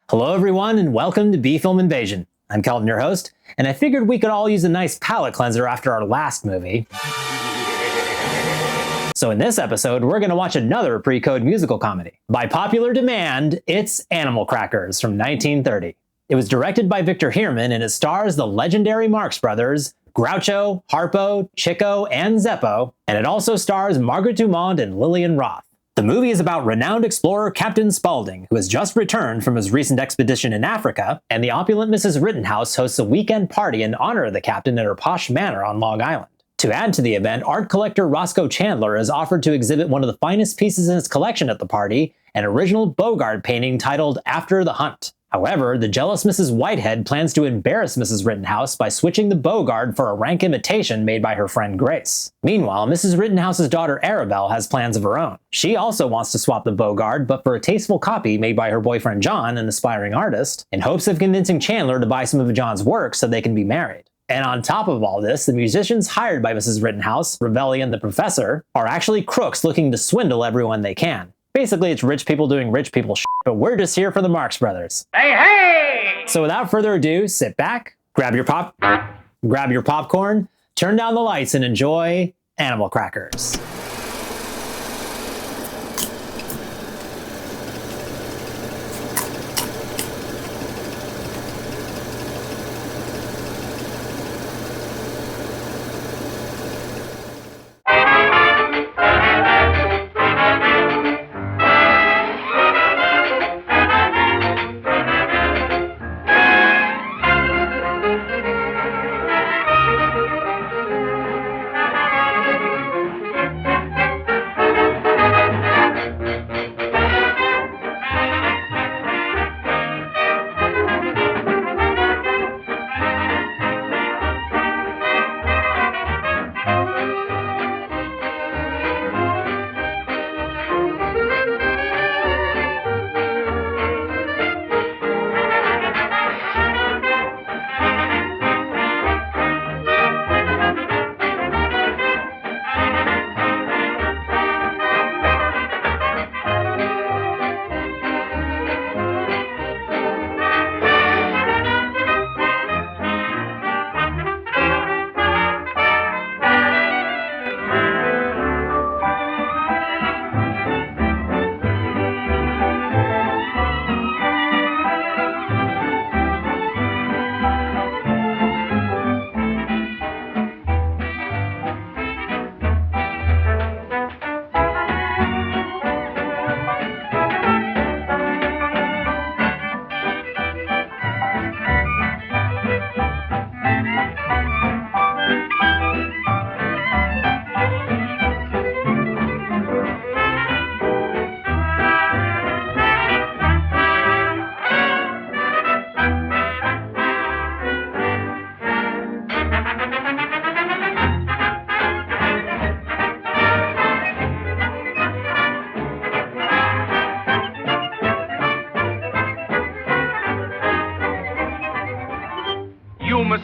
Hello everyone and welcome to B-Film Invasion. I'm Kelton, your host, and I figured we could all use a nice palate cleanser after our last movie. So in this episode, we're going to watch another pre-code musical comedy. By popular demand, it's Animal Crackers from 1930. It was directed by Victor Heerman and it stars the legendary Marx Brothers, Groucho, Harpo, Chico, and Zeppo, and it also stars Margaret Dumont and Lillian Roth. The movie is about renowned explorer Captain Spaulding, who has just returned from his recent expedition in Africa, and the opulent Mrs. Rittenhouse hosts a weekend party in honor of the captain at her posh manor on Long Island. To add to the event, art collector Roscoe Chandler is offered to exhibit one of the finest pieces in his collection at the party, an original Beaugard painting titled After the Hunt. However, the jealous Mrs. Whitehead plans to embarrass Mrs. Rittenhouse by switching the Beaugard for a rank imitation made by her friend Grace. Meanwhile, Mrs. Rittenhouse's daughter Arabella has plans of her own. She also wants to swap the Beaugard, but for a tasteful copy made by her boyfriend John, an aspiring artist, in hopes of convincing Chandler to buy some of John's work so they can be married. And on top of all this, the musicians hired by Mrs. Rittenhouse, Rebellion the Professor, are actually crooks looking to swindle everyone they can. Basically, it's rich people doing rich people shit, but we're just here for the Marx Brothers. Hey, hey! So without further ado, sit back, grab your popcorn, turn down the lights, and enjoy Animal Crackers.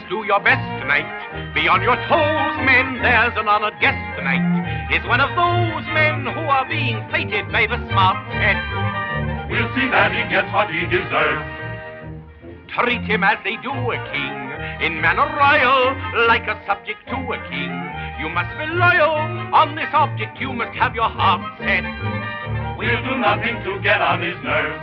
Do your best tonight. Be on your toes, men. There's an honored guest tonight. Is one of those men who are being plated by the smart set. We'll see that he gets what he deserves. Treat him as they do a king, in manner royal, like a subject to a king. You must be loyal. On this object you must have your heart set. We'll do nothing to get on his nerves.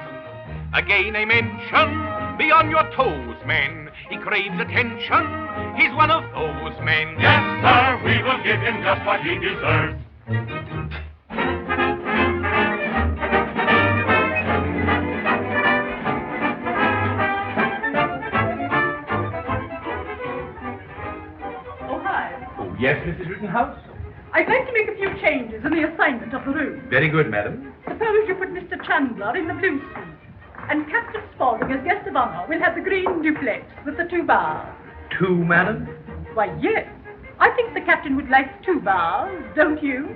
Again I mention, be on your toes, men. He craves attention. He's one of those men. Yes, sir, we will give him just what he deserves. Oh, hi. Oh, yes, Mrs. Rittenhouse? I'd like to make a few changes in the assignment of the room. Very good, madam. Suppose you put Mr. Chandler in the blue suite, and Captain Spaulding as guest of honor will have the green duplex with the two bars. 2, madam? Why, yes. I think the captain would like 2 bows, don't you?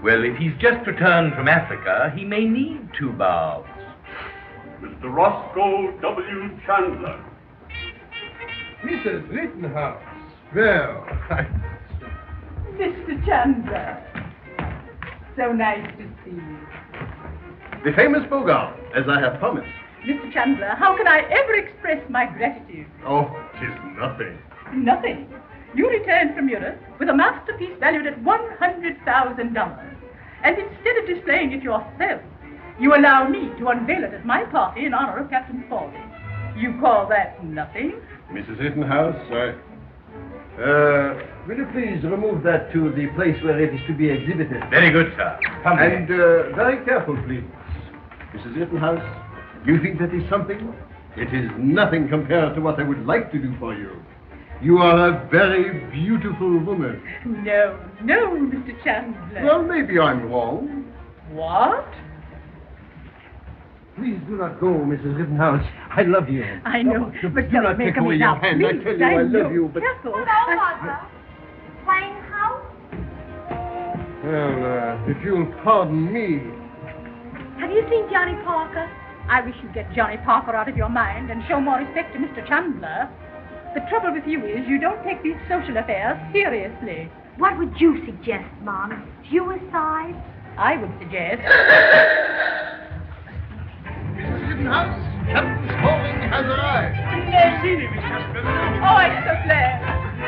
Well, if he's just returned from Africa, he may need 2 bows. Mr. Roscoe W. Chandler. Mrs. Rittenhouse. Well, Mr. Chandler. So nice to see you. the famous Beaugard, as I have promised. Mr. Chandler, how can I ever express my gratitude? Oh, 'tis nothing. Nothing. You returned from Europe with a masterpiece valued at $100,000. And instead of displaying it yourself, you allow me to unveil it at my party in honor of Captain Spaulding. You call that nothing? Mrs. Rittenhouse, will you please remove that to the place where it is to be exhibited? Very good, sir. Come And very careful, please. Mrs. Rittenhouse, you think that is something? It is nothing compared to what I would like to do for you. You are a very beautiful woman. No, Mr. Chandler. Well, maybe I'm wrong. What? Please do not go, Mrs. Rittenhouse. I love you. I know, Do but not don't take make away me your now, hand. I please. tell you I love know. you, but... Careful. Hello, Mother. Playing house? Well, if you'll pardon me... Have you seen Johnny Parker? I wish you'd get Johnny Parker out of your mind and show more respect to Mr. Chandler. The trouble with you is you don't take these social affairs seriously. What would you suggest, Mom? Suicide? I would suggest... Mrs. Rittenhouse, Captain Spaulding has arrived. Oh, I'm so glad.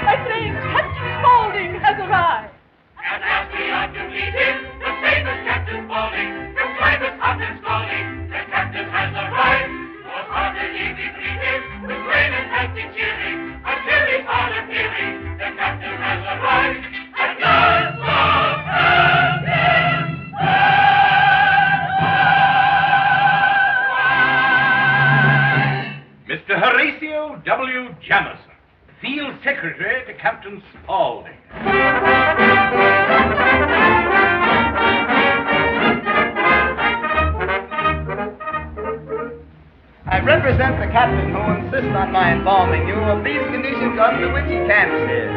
My friend, Captain Spaulding has arrived. And as we are to meet him, the famous Captain Spaulding, the private Captain Spaulding, the captain has arrived. Most heartily we greet him, with rain and happy cheering, until his heart appearing, the captain has arrived. And nonstop, Mr. Horatio W. Jamison, Field Secretary to Captain Spaulding. I represent the captain who insists on my informing you of these conditions under which he camps here.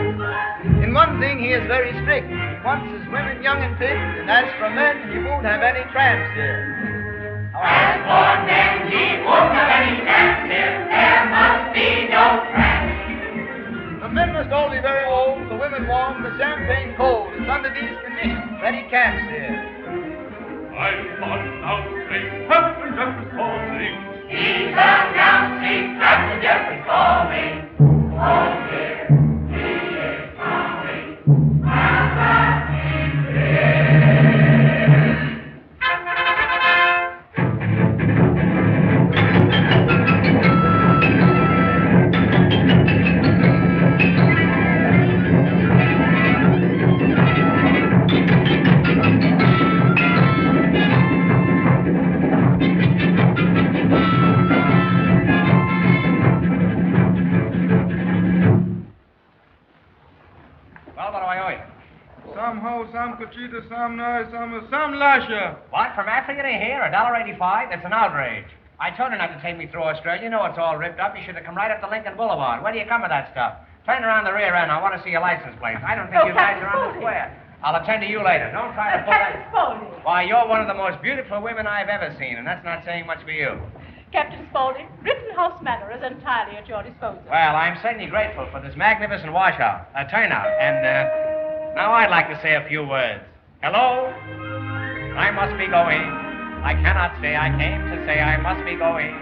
In one thing he is very strict. He wants his women young and fit, and as for men, he won't have any tramps here. as for men, he won't have any chance here. There must be no tramps. The men must all be very old, the women warm, the champagne cold. It's under these conditions that he camps here. I'm announcing Captain Jeffrey Spaulding. He's announcing Captain Jeffrey Spaulding. Oh dear, he is coming. Some Conchita, some Nye, some Lasha. What, from Africa to here? $1.85? That's an outrage. I told her not to take me through Australia. You know it's all ripped up. You should have come right up to Lincoln Boulevard. Where do you come with that stuff? Turn around the rear end. I want to see your license plate. I don't think you guys are on the square. I'll attend to you later. Don't try to pull Captain that. Spaulding. Why, you're one of the most beautiful women I've ever seen, and that's not saying much for you. Captain Spaulding, Rittenhouse Manor is entirely at your disposal. Well, I'm certainly grateful for this magnificent washout, turnout, and now I'd like to say a few words. Hello? I must be going. I cannot stay. I came to say I must be going.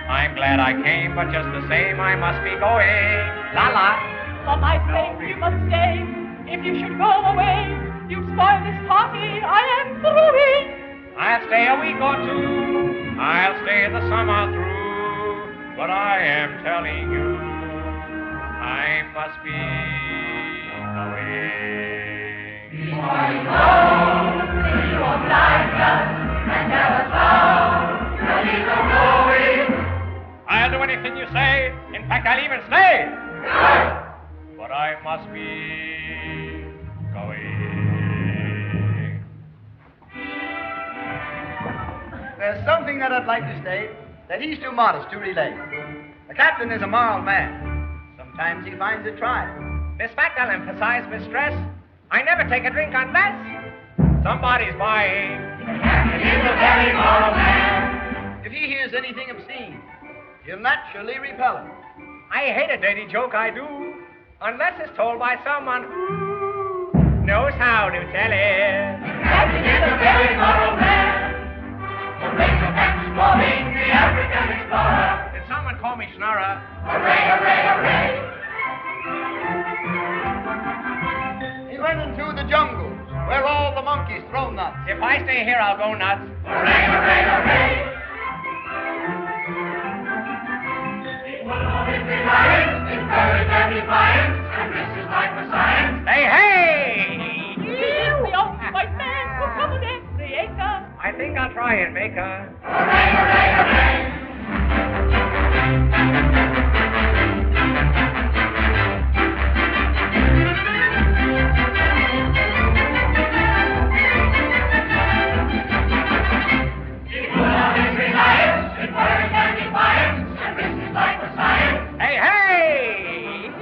I'm glad I came, but just the same, I must be going. La la. For my sake, you must stay. If you should go away, you'd spoil this party. I am through. I'll stay a week or two. I'll stay the summer through. But I am telling you, I must be going. Before you go, you won't like us and never found. No need of going. I'll do anything you say. In fact, I'll even stay. But I must be going. There's something that I'd like to state, that he's too modest to relate. The captain is a moral man. Some Times he finds it tried. This fact I'll emphasize with stress. I never take a drink unless somebody's buying. Captain is a very moral man. If he hears anything obscene, he'll naturally repel it. I hate a dirty joke, I do, unless it's told by someone who knows how to tell it. Captain is a very moral man. The race of Captain Spaulding, the African explorer. Did someone call me Schnorrer? Hooray, hooray, hooray. He went into the jungles where all the monkeys throw nuts. If I stay here, I'll go nuts. Hooray, hooray, hooray. He put on his reliance in courage and defiance, and risked his life for science. Hey, hey! The old white man will come on every acre. I think I'll try it, Maker. Hooray, hooray, hooray. He put on his reliance in courage and defiance, and risked his life for science. Hey, hey!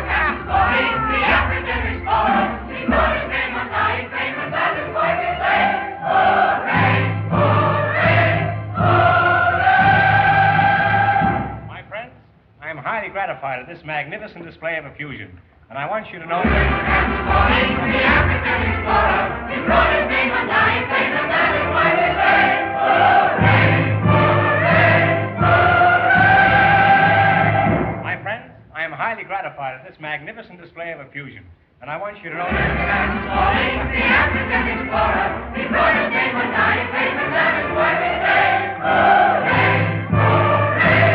Captain Spaulding, the African explorer. He wrote his name on dying fame, and that is why we say, hooray, hooray, hooray! My friends, I am highly gratified at this magnificent display of effusion, and I want you to know Captain Spaulding, the African explorer. He wrote his name on dying fame, and that is why we say, hooray, hooray, hooray! My friends, I am highly gratified at this magnificent display of effusion, and I want you to know Captain Spaulding, the African explorer. He wrote his name on dying fame, and that is why we say, hooray, hooray,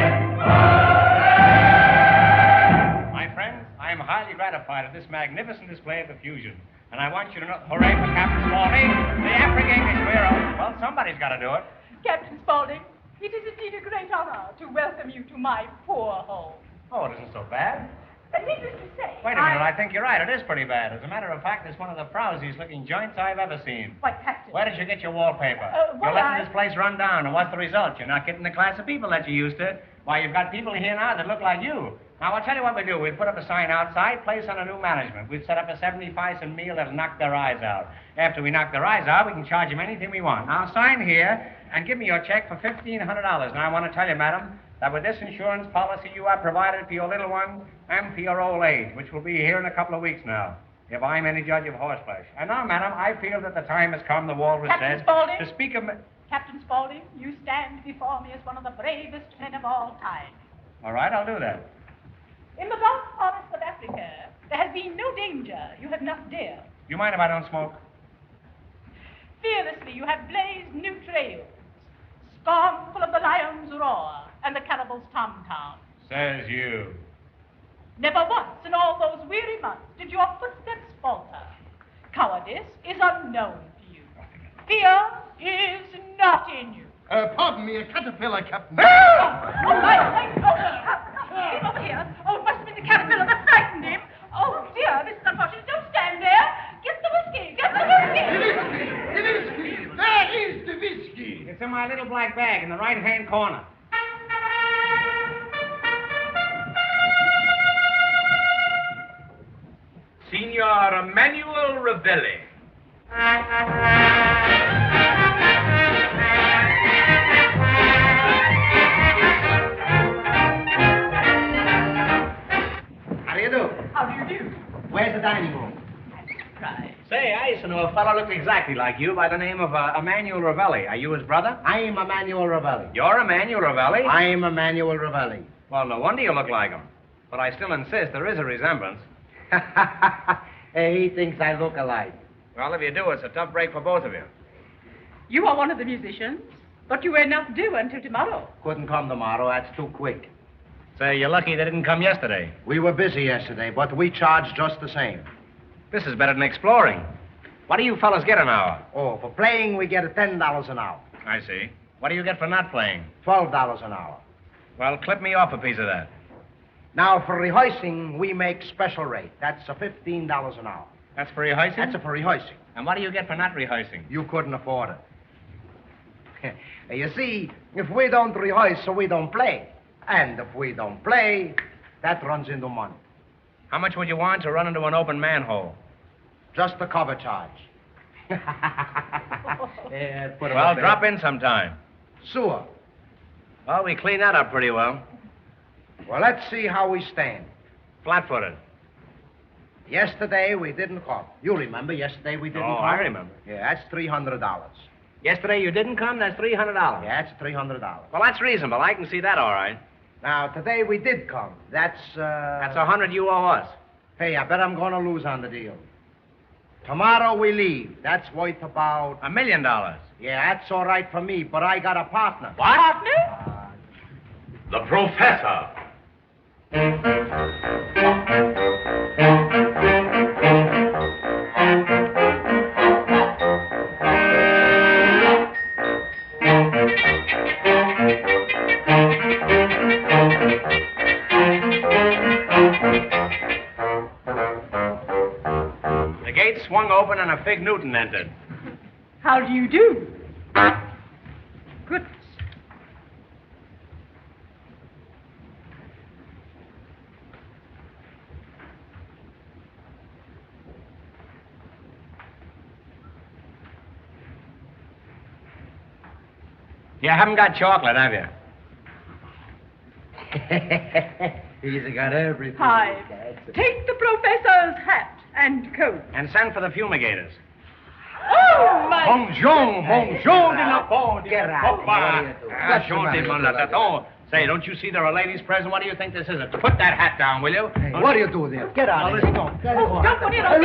hooray! My friends, I am highly gratified at this magnificent display of effusion, and I want you to know hooray for Captain Spaulding, the African explorer. Well, somebody's got to do it. Captain Spaulding, it is indeed a great honor to welcome you to my poor home. Oh, it isn't so bad. But needless to say, Wait a minute, I think you're right. It is pretty bad. As a matter of fact, it's one of the frowsiest looking joints I've ever seen. Why, Captain, Where did you get your wallpaper? well, You're letting I- this place run down, and what's the result? You're not getting the class of people that you used to. Why, you've got people here now that look like you. Now, I'll tell you what we do. We'd put up a sign outside, place on a new management. We'd set up a 75-cent meal that'll knock their eyes out. After we knock their eyes out, we can charge them anything we want. Now, sign here and give me your check for $1,500. Now, I want to tell you, madam, that with this insurance policy you have provided for your little one and for your old age, which will be here in a couple of weeks now, if I'm any judge of horseflesh. And now, madam, I feel that the time has come, the walrus Captain said, Spaulding? to speak of... Captain Spaulding, you stand before me as one of the bravest men of all time. All right, I'll do that. In the vast forests of Africa, there has been no danger you have not dared. You mind if I don't smoke? Fearlessly you have blazed new trails, scornful of the lion's roar and the cannibal's tom-tom. Says you. Never once in all those weary months did your footsteps falter. Cowardice is unknown to you. Fear is not in you. Pardon me, a caterpillar, Captain. Keep up here. Oh, it must have been the caterpillar that frightened him. Oh, dear, Mr. Unfortunate, don't stand there. Get the whiskey. Get the whiskey. The whiskey! Where is the whiskey? It's in my little black bag in the right-hand corner. Signor Emmanuel Ravelli. How do you do? How do you do? Where's the dining room? Right. Say, I used to know a fellow looked exactly like you by the name of Emmanuel Ravelli. Are you his brother? I'm Emmanuel Ravelli. You're Emmanuel Ravelli? I'm Emmanuel Ravelli. Well, no wonder you look like him. But I still insist there is a resemblance. He thinks I look alike. Well, if you do, it's a tough break for both of you. You are one of the musicians, but you were not due until tomorrow. Couldn't come tomorrow, that's too quick. Say, you're lucky they didn't come yesterday. We were busy yesterday, but we charge just the same. This is better than exploring. What do you fellas get an hour? Oh, for playing, we get $10 an hour. I see. What do you get for not playing? $12 an hour. Well, clip me off a piece of that. Now, for rehearsing, we make special rate. That's $15 an hour. That's for rehearsing? That's for rehearsing. And what do you get for not rehearsing? You couldn't afford it. You see, if we don't rehearse, so we don't play. And if we don't play, That runs into money. How much would you want to run into an open manhole? Just the cover charge. Well, drop in sometime. Sewer. Well, we cleaned that up pretty well. Well, let's see how we stand. Flat-footed. Yesterday we didn't come. You remember yesterday we didn't come? Oh, I remember. Yeah, that's $300. Yesterday you didn't come, that's $300. Yeah, that's $300. Well, that's reasonable. I can see that all right. Now, today we did come. That's That's 100 you owe us. Hey, I bet I'm going to lose on the deal. Tomorrow we leave. That's worth about... $1 million. Yeah, that's all right for me, but I got a partner. What? Partner? The professor. The gate swung open and a Fig Newton entered. How do you do? Goodness. You haven't got chocolate, have you? He's got everything. Hi. Take the professor's hat and coat. And send for the fumigators. Oh, my... Bonjour, bonjour de la part. Get out. What are you doing? Say, don't you see there are ladies present? What do you think this is? Put that hat down, will you? Hey, what do you do there? Get out of here. Don't Don't put it on.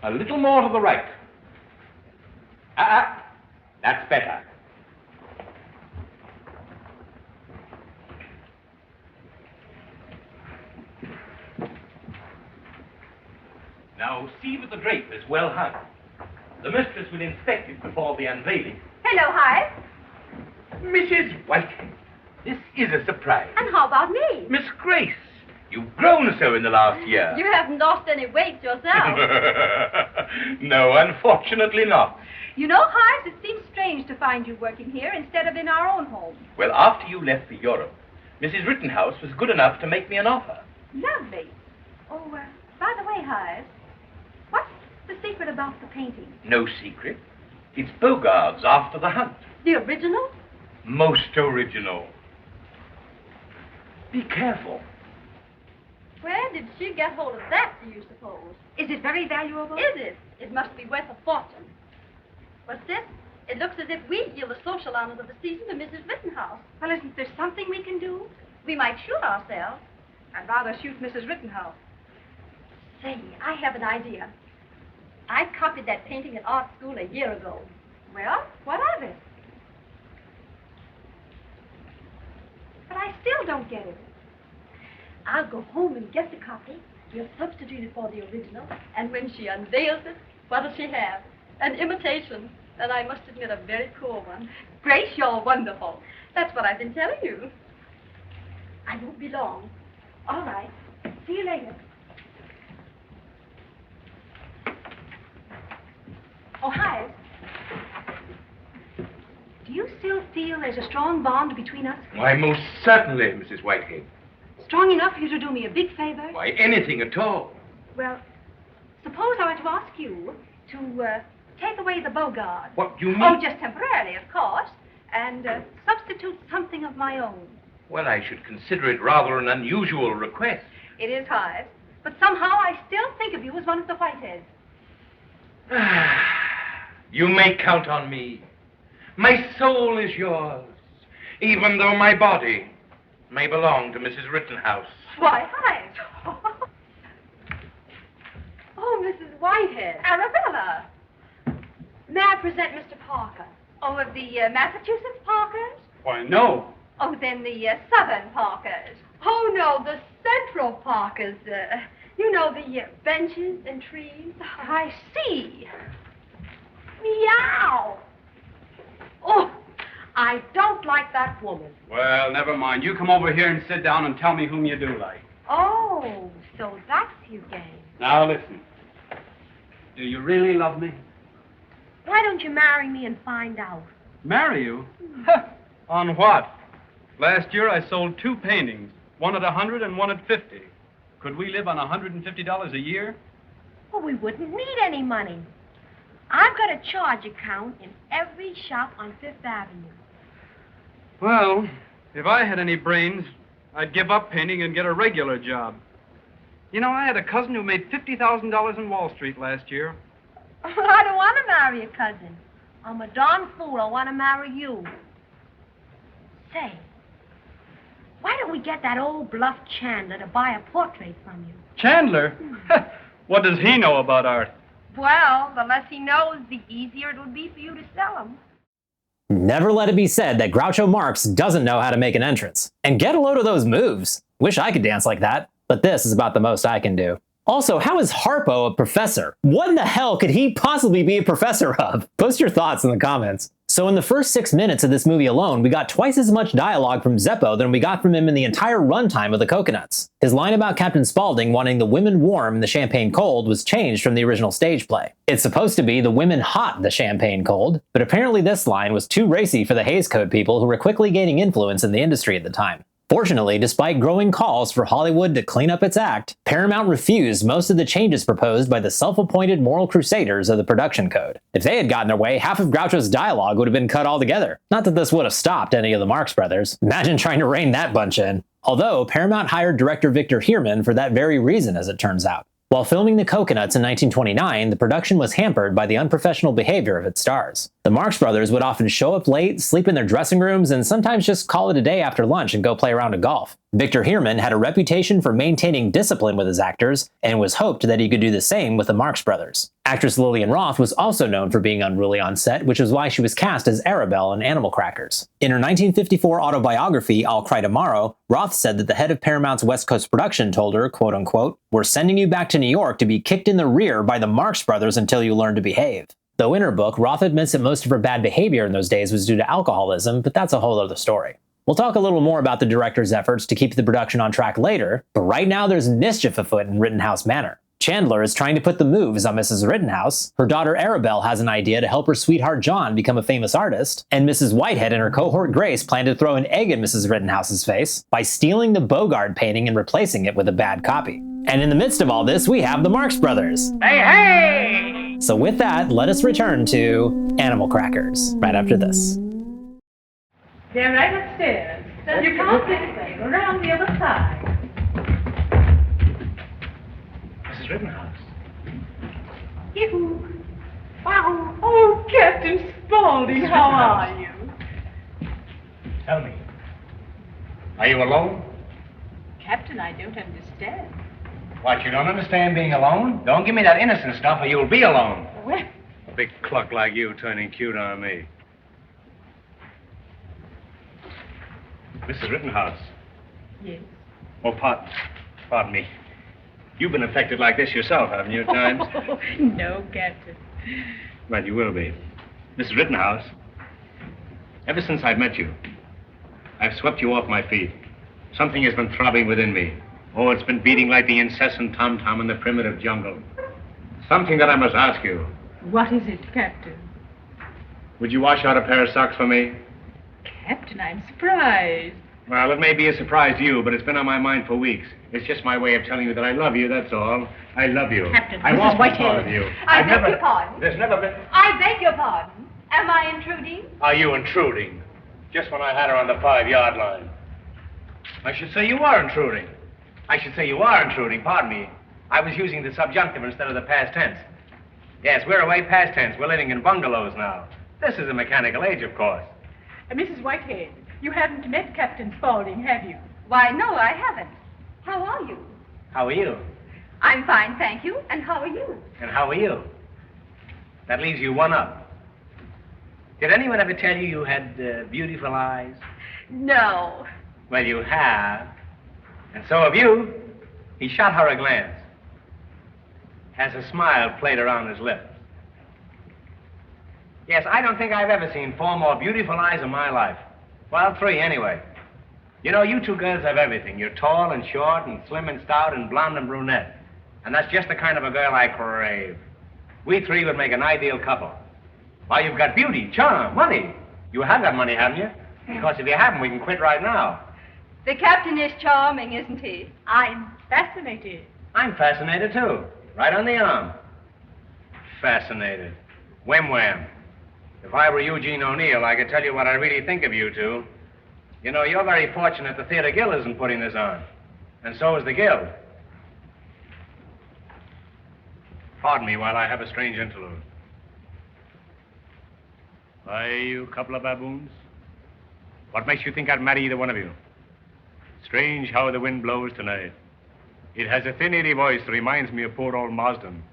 A little more to the right. That's better. Now, see that the drape is well hung. The mistress will inspect it before the unveiling. Hello, Hyde. Mrs. Whitehead, this is a surprise. And how about me? Miss Grace, you've grown so in the last year. You haven't lost any weight yourself. No, unfortunately not. You know, Hyde, it seems strange to find you working here instead of in our own home. Well, after you left for Europe, Mrs. Rittenhouse was good enough to make me an offer. Lovely. Oh, by the way, Hyde, what's the secret about the painting? No secret. It's Beaugard's After the Hunt. The original? Most original. Be careful. Where did she get hold of that, do you suppose? Is it very valuable? Is it? It must be worth a fortune. What's this? It looks as if we yield the social honors of the season to Mrs. Rittenhouse. Well, isn't there something we can do? We might shoot ourselves. I'd rather shoot Mrs. Rittenhouse. Say, I have an idea. I copied that painting at art school a year ago. Well, what of it? But I still don't get it. I'll go home and get the copy. We'll substitute it for the original. And when she unveils it, what'll she have? An imitation. And I must admit, a very poor one. Grace, you're wonderful. That's what I've been telling you. I won't be long. All right. See you later. Oh, hi. Do you still feel there's a strong bond between us? Why, most certainly, Mrs. Whitehead. Strong enough for you to do me a big favor? Why, anything at all. Well, suppose I were to ask you to take away the Beaugard. What, you mean? Oh, just temporarily, of course. And substitute something of my own. Well, I should consider it rather an unusual request. It is hard. But somehow I still think of you as one of the Whiteheads. You may count on me. My soul is yours, even though my body may belong to Mrs. Rittenhouse. Why, hi. Oh, Mrs. Whitehead. Arabella. May I present Mr. Parker? Oh, of the Massachusetts Parkers? Why, no. Oh, then the Southern Parkers. Oh, no, the Central Parkers. You know, the benches and trees. I see. Meow. Oh, I don't like that woman. Well, never mind. You come over here and sit down and tell me whom you do like. Oh, so that's your game. Now, listen. Do you really love me? Why don't you marry me and find out? Marry you? On what? Last year I sold 2 paintings, one at $100 and one at $50. Could we live on $150 a year? Well, we wouldn't need any money. I've got a charge account in every shop on Fifth Avenue. Well, if I had any brains, I'd give up painting and get a regular job. You know, I had a cousin who made $50,000 in Wall Street last year. I don't want to marry a cousin. I'm a darn fool. I want to marry you. Say, why don't we get that old bluff Chandler to buy a portrait from you? Chandler? What does he know about art? Well, the less he knows, the easier it would be for you to sell him. Never let it be said that Groucho Marx doesn't know how to make an entrance. And get a load of those moves. Wish I could dance like that, but this is about the most I can do. Also, how is Harpo a professor? What in the hell could he possibly be a professor of? Post your thoughts in the comments. So in the first 6 minutes of this movie alone, we got twice as much dialogue from Zeppo than we got from him in the entire runtime of The Coconuts. His line about Captain Spaulding wanting the women warm and the champagne cold was changed from the original stage play. It's supposed to be the women hot the champagne cold, but apparently this line was too racy for the Hays Code people who were quickly gaining influence in the industry at the time. Fortunately, despite growing calls for Hollywood to clean up its act, Paramount refused most of the changes proposed by the self-appointed moral crusaders of the production code. If they had gotten their way, half of Groucho's dialogue would have been cut altogether. Not that this would have stopped any of the Marx Brothers. Imagine trying to rein that bunch in. Although, Paramount hired director Victor Heerman for that very reason, as it turns out. While filming The Coconuts in 1929, the production was hampered by the unprofessional behavior of its stars. The Marx Brothers would often show up late, sleep in their dressing rooms, and sometimes just call it a day after lunch and go play a round of golf. Victor Heerman had a reputation for maintaining discipline with his actors, and it was hoped that he could do the same with the Marx Brothers. Actress Lillian Roth was also known for being unruly on set, which is why she was cast as Arabella in Animal Crackers. In her 1954 autobiography, I'll Cry Tomorrow, Roth said that the head of Paramount's West Coast production told her, quote-unquote, "We're sending you back to New York to be kicked in the rear by the Marx Brothers until you learn to behave." Though in her book, Roth admits that most of her bad behavior in those days was due to alcoholism, but that's a whole other story. We'll talk a little more about the director's efforts to keep the production on track later, but right now there's mischief afoot in Rittenhouse Manor. Chandler is trying to put the moves on Mrs. Rittenhouse, her daughter Arabella has an idea to help her sweetheart John become a famous artist, and Mrs. Whitehead and her cohort Grace plan to throw an egg in Mrs. Rittenhouse's face by stealing the Beaugard painting and replacing it with a bad copy. And in the midst of all this, we have the Marx Brothers. Hey, hey! So with that, let us return to Animal Crackers, right after this. They're right upstairs. You come up this way, go around the other side. Mrs. Rittenhouse. Yoo-hoo. Wow. Oh, Captain Spaulding, how are you? Tell me, are you alone? Captain, I don't understand. What, you don't understand being alone? Don't give me that innocent stuff or you'll be alone. Well, A big cluck like you turning cute on me. Mrs. Rittenhouse. yes. Oh, pardon me. You've been affected like this yourself, haven't you, at times? Oh, no, Captain. Well, you will be. Mrs. Rittenhouse, ever since I've met you, I've swept you off my feet. Something has been throbbing within me. Oh, it's been beating like the incessant tom-tom in the primitive jungle. Something that I must ask you. What is it, Captain? Would you wash out a pair of socks for me? Captain, I'm surprised. Well, it may be a surprise to you, but it's been on my mind for weeks. It's just my way of telling you that I love you, that's all. I love you. Captain, I'm Mrs. awfully Whitehead. proud of you. I beg your pardon. There's never been... I beg your pardon. Am I intruding? Are you intruding? Just when I had her on the 5-yard line. I should say you are intruding. Pardon me. I was using the subjunctive instead of the past tense. Yes, we're away past tense. We're living in bungalows now. This is a mechanical age, of course. Mrs. Whitehead, you haven't met Captain Spaulding, have you? Why, no, I haven't. How are you? How are you? I'm fine, thank you. And how are you? And how are you? That leaves you one up. Did anyone ever tell you you had beautiful eyes? No. Well, you have. And so have you. He shot her a glance. Has a smile played around his lips. Yes, I don't think I've ever seen 4 more beautiful eyes in my life. Well, 3 anyway. You know, you 2 girls have everything. You're tall and short and slim and stout and blonde and brunette. And that's just the kind of a girl I crave. We 3 would make an ideal couple. Why, you've got beauty, charm, money. You have got money, haven't you? Because if you haven't, we can quit right now. The captain is charming, isn't he? I'm fascinated. I'm fascinated, too. Right on the arm. Fascinated. Wham-wham. If I were Eugene O'Neill, I could tell you what I really think of you 2. You know, you're very fortunate the Theater Guild isn't putting this on. And so is the Guild. Pardon me while I have a strange interlude. Why, you couple of baboons? What makes you think I'd marry either one of you? Strange how the wind blows tonight. It has a thin, airy voice that reminds me of poor old Marsden.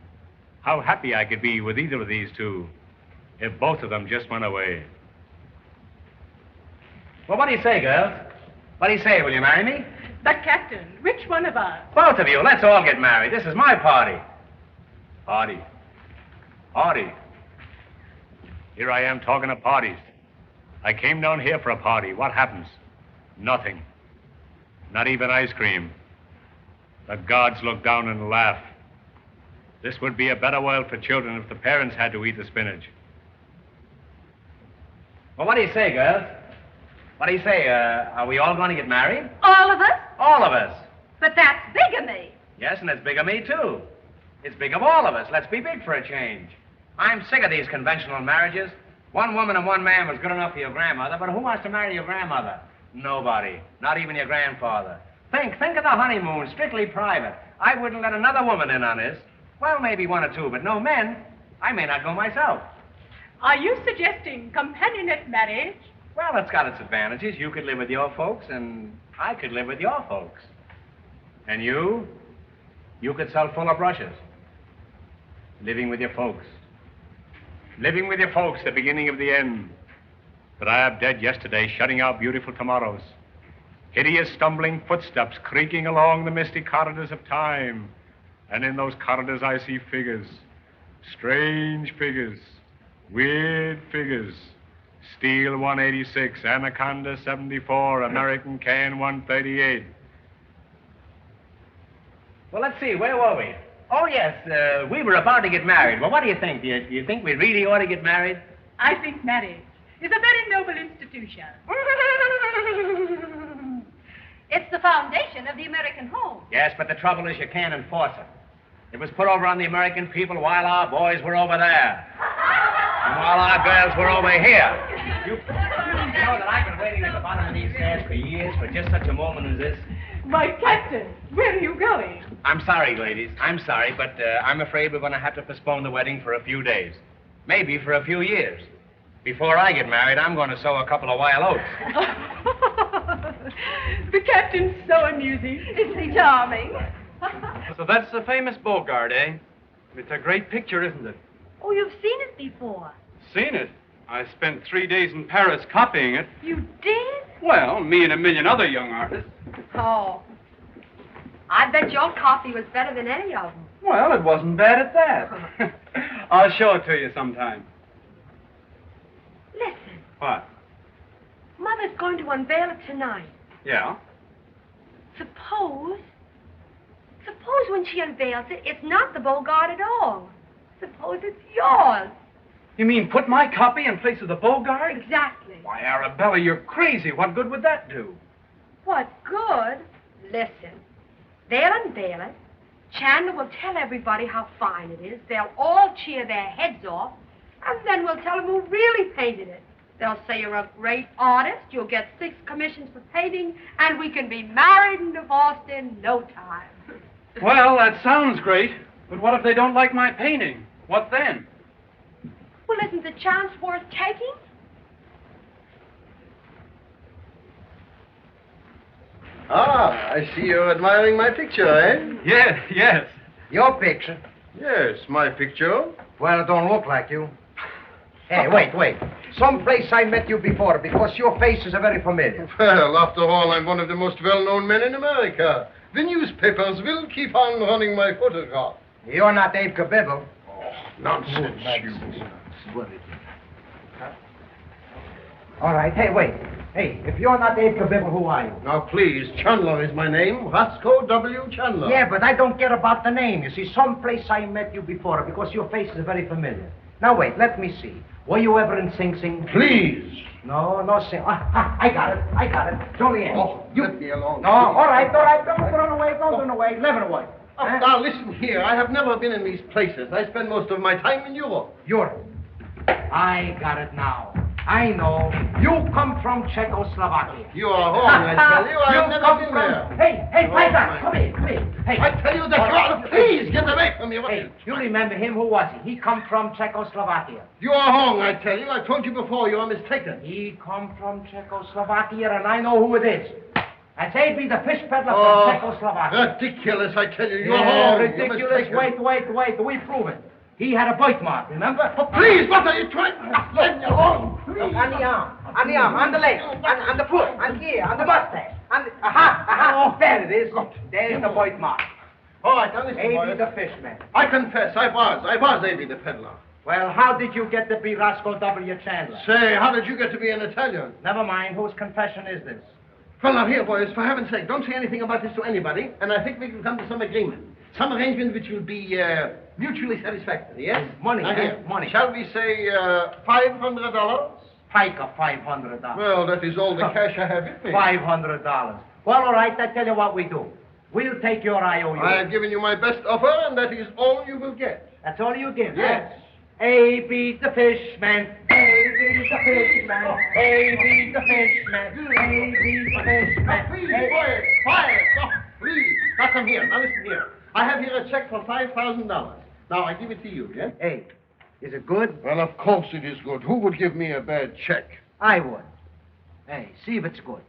How happy I could be with either of these 2 if both of them just went away. Well, what do you say, girls? What do you say? Will you marry me? But, Captain, which one of us? Both of you. Let's all get married. This is my party. Party. Here I am talking of parties. I came down here for a party. What happens? Nothing. Not even ice cream. The gods look down and laugh. This would be a better world for children if the parents had to eat the spinach. Well, what do you say, girls? What do you say? Are we all going to get married? All of us? All of us. But that's bigamy. Yes, and it's big of me, too. It's big of all of us. Let's be big for a change. I'm sick of these conventional marriages. 1 woman and 1 man was good enough for your grandmother, but who wants to marry your grandmother? Nobody. Not even your grandfather. Think of the honeymoon, strictly private. I wouldn't let another woman in on this. Well, maybe 1 or 2, but no men. I may not go myself. Are you suggesting companionate marriage? Well, it's got its advantages. You could live with your folks, and I could live with your folks. And you could sell fuller brushes. Living with your folks. Living with your folks, the beginning of the end. But I am dead yesterday, shutting out beautiful tomorrows. Hideous stumbling footsteps creaking along the misty corridors of time. And in those corridors I see figures. Strange figures. Weird figures. Steel 186, Anaconda 74, American Can 138. Well, let's see, where were we? Oh, yes, we were about to get married. Well, what do you think? Do you think we really ought to get married? I think marriage is a very noble institution. It's the foundation of the American home. Yes, but the trouble is you can't enforce it. It was put over on the American people while our boys were over there. And while our girls were over here. You know that I've been waiting at the bottom of these stairs for years for just such a moment as this. Why, Captain, where are you going? I'm sorry, ladies. I'm sorry, but I'm afraid we're going to have to postpone the wedding for a few days. Maybe for a few years. Before I get married, I'm going to sow a couple of wild oats. The Captain's so amusing. Isn't he charming? So that's the famous Beaugard, eh? It's a great picture, isn't it? Oh, you've seen it before. Seen it? I spent 3 days in Paris copying it. You did? Well, me and a million other young artists. Oh. I bet your copy was better than any of them. Well, it wasn't bad at that. I'll show it to you sometime. Listen, What? Mother's going to unveil it tonight. Yeah? Suppose when she unveils it, it's not the Beaugard at all. Suppose it's yours. You mean put my copy in place of the Beaugard? Exactly. Why, Arabella, you're crazy. What good would that do? What good? Listen, they'll unveil it. Chandler will tell everybody how fine it is. They'll all cheer their heads off. And then we'll tell them who really painted it. They'll say you're a great artist, you'll get 6 commissions for painting, and we can be married and divorced in no time. Well, that sounds great. But what if they don't like my painting? What then? Well, isn't the chance worth taking? Ah, I see you're admiring my picture, eh? Yes. Your picture? Yes, my picture. Well, it don't look like you. Hey, wait. Someplace I met you before because your face is very familiar. Well, after all, I'm one of the most well-known men in America. The newspapers will keep on running my photograph. You're not Abe Kabibble. Oh, nonsense, you. All right, hey, wait. Hey, if you're not Abe Kabibble, who are you? Now, please, Chandler is my name. Roscoe W. Chandler. Yeah, but I don't get about the name. You see, someplace I met you before because your face is very familiar. Now, wait, let me see. Were you ever in Sing Sing? Please. No Sing. I got it. Julian. Oh, let me alone. No, all right. Don't run away. Live away. Oh, now, listen here. I have never been in these places. I spend most of my time in Europe. Europe. I got it now. I know. You come from Czechoslovakia. You are wrong, I tell you. I have never been there. Hey, Python, come here. Hey. I tell you that you ought to please get away from me. Hey, you remember him? Who was he? He come from Czechoslovakia. You are wrong, I tell you. I told you before. You are mistaken. He come from Czechoslovakia, and I know who it is. That's A.B. the fish peddler from Czechoslovakia. Ridiculous, I tell you. You are wrong. Ridiculous. Wait. We prove it. He had a birthmark, remember? Oh, please, what are you trying? Let me alone. Look, on the arm, on the leg, on the foot, on here, on the mustache. Oh, there it is. Look, there's the birthmark. All right, now listen, A.B. the fishman. I confess, I was A.B. the peddler. Well, how did you get to be Roscoe W. Chandler? Say, how did you get to be an Italian? Never mind. Whose confession is this? Well, now, here, boys, for heaven's sake, don't say anything about this to anybody, and I think we can come to some agreement. Some arrangement which will be mutually satisfactory, yes? Money, money. Shall we say $500? Pike of $500. Well, that is all the cash I have with me. $500. Well, all right, I tell you what we do. We'll take your IOU. I have given you my best offer, and that is all you will get. That's all you give? Yes. A.B. the fishman. A.B. the fishman. A.B. the fishman. A.B. the fishman. Please, quiet. Oh, please. Now, come here. Now, listen here. I have here a check for $5,000. Now, I give it to you, yeah? Hey, is it good? Well, of course it is good. Who would give me a bad check? I would. Hey, see if it's good.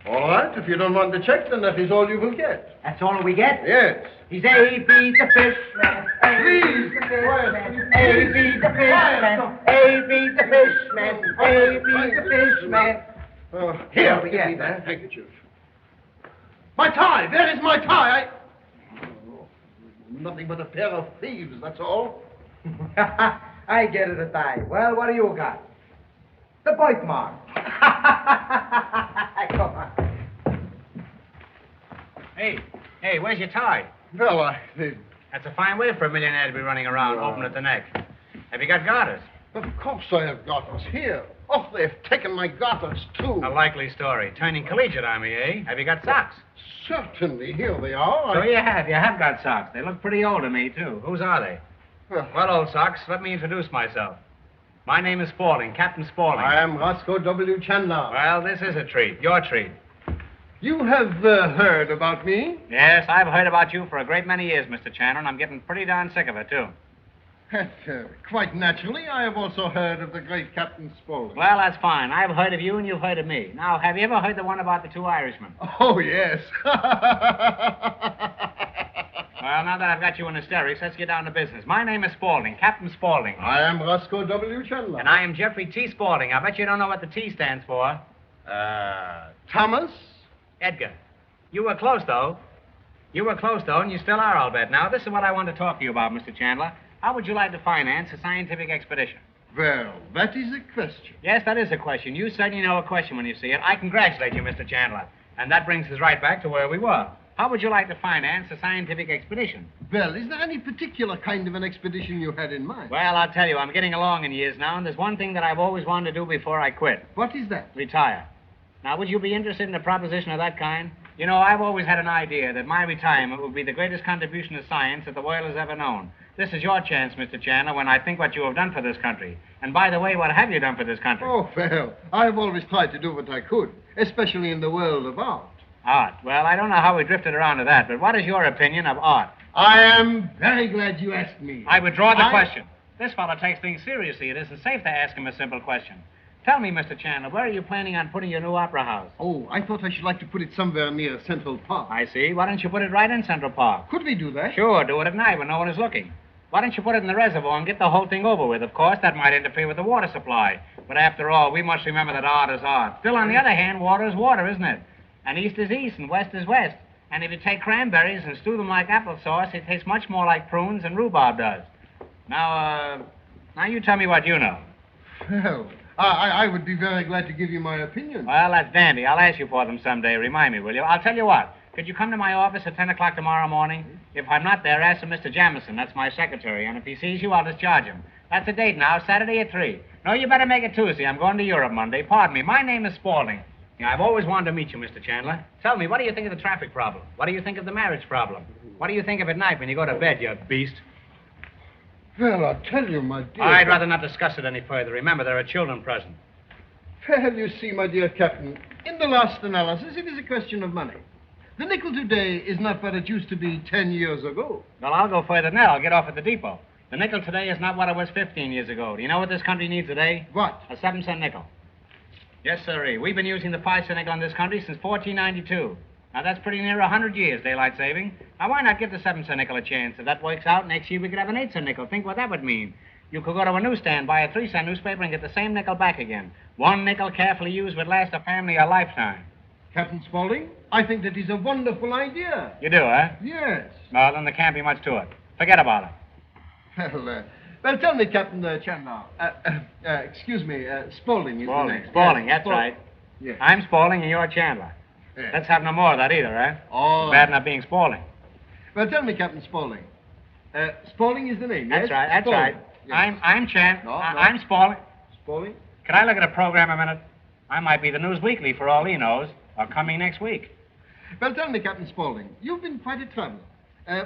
All right, if you don't want the check, then that is all you will get. That's all we get? Yes. He's A.B. the fishman. Please, A.B. the fishman. A.B. the fishman. A.B. the fishman. Here, give me that handkerchief. My tie! Where is my tie? Nothing but a pair of thieves, that's all. I get it, a tie. Well, what do you got? The birthmark. Come on. Hey, where's your tie? Well, That's a fine way for a millionaire to be running around, open at the neck. Have you got garters? Of course I have garters here. Oh, they've taken my garters, too. A likely story. Turning collegiate on me, eh? Have you got socks? Certainly. Here they are. So you have got socks. They look pretty old to me, too. Whose are they? Well, old socks, let me introduce myself. My name is Spaulding, Captain Spaulding. I am Roscoe W. Chandler. Well, this is a treat. Your treat. You have heard about me? Yes, I've heard about you for a great many years, Mr. Chandler, and I'm getting pretty darn sick of it, too. Quite naturally, I have also heard of the great Captain Spaulding. Well, that's fine. I've heard of you and you've heard of me. Now, have you ever heard the one about the 2 Irishmen? Oh, yes. Well, now that I've got you in hysterics, let's get down to business. My name is Spaulding, Captain Spaulding. I am Roscoe W. Chandler. And I am Jeffrey T. Spaulding. I bet you don't know what the T stands for. Thomas? Edgar. You were close, though. And you still are, I'll bet. Now, this is what I want to talk to you about, Mr. Chandler. How would you like to finance a scientific expedition? Well, that is a question. Yes, that is a question. You certainly know a question when you see it. I congratulate you, Mr. Chandler. And that brings us right back to where we were. How would you like to finance a scientific expedition? Well, is there any particular kind of an expedition you had in mind? Well, I'll tell you, I'm getting along in years now, and there's one thing that I've always wanted to do before I quit. What is that? Retire. Now, would you be interested in a proposition of that kind? You know, I've always had an idea that my retirement would be the greatest contribution to science that the world has ever known. This is your chance, Mr. Chandler, when I think what you have done for this country. And by the way, what have you done for this country? Oh, well, I've always tried to do what I could, especially in the world of art. Art. Well, I don't know how we drifted around to that, but what is your opinion of art? I am very glad you asked me. I withdraw the question. This fellow takes things seriously. It isn't safe to ask him a simple question. Tell me, Mr. Chandler, where are you planning on putting your new opera house? Oh, I thought I should like to put it somewhere near Central Park. I see. Why don't you put it right in Central Park? Could we do that? Sure, do it at night when no one is looking. Why don't you put it in the reservoir and get the whole thing over with? Of course, that might interfere with the water supply. But after all, we must remember that art is art. Still, on the other hand, water is water, isn't it? And east is east and west is west. And if you take cranberries and stew them like applesauce, it tastes much more like prunes than rhubarb does. Now you tell me what you know. Well, I would be very glad to give you my opinion. Well, that's dandy. I'll ask you for them someday. Remind me, will you? I'll tell you what. Could you come to my office at 10 o'clock tomorrow morning? If I'm not there, ask for Mr. Jamison. That's my secretary. And if he sees you, I'll discharge him. That's the date now, Saturday at 3. No, you better make it Tuesday. I'm going to Europe Monday. Pardon me. My name is Spaulding. Yeah, I've always wanted to meet you, Mr. Chandler. Tell me, what do you think of the traffic problem? What do you think of the marriage problem? What do you think of at night when you go to bed, you beast? Well, I'll tell you, my dear... I'd rather not discuss it any further. Remember, there are children present. Well, you see, my dear Captain, in the last analysis, it is a question of money. The nickel today is not what it used to be 10 years ago. Well, I'll go further than that. I'll get off at the depot. The nickel today is not what it was 15 years ago. Do you know what this country needs today? What? A 7-cent nickel. Yes, sirree. We've been using the 5-cent nickel in this country since 1492. Now, that's pretty near 100 years, daylight saving. Now, why not give the 7-cent nickel a chance? If that works out, next year we could have an 8-cent nickel. Think what that would mean. You could go to a newsstand, buy a 3-cent newspaper, and get the same nickel back again. One nickel carefully used would last a family a lifetime. Captain Spaulding, I think that is a wonderful idea. You do, eh? Yes. Well, then there can't be much to it. Forget about it. Well, tell me, Captain Chandler. Excuse me, Spaulding is the name. Spaulding, that's right. Yes. I'm Spaulding and you're Chandler. Yes. Let's have no more of that either, eh? Oh. Bad enough being Spaulding. Well, tell me, Captain Spaulding. Spaulding is the name, yes? That's right, that's Spaulding. right. Yes. I'm Chan. No. I'm Spaulding. Spaulding? Can I look at a program a minute? I might be the News Weekly for all he knows, or coming next week. Well, tell me, Captain Spaulding, you've been quite a traveler.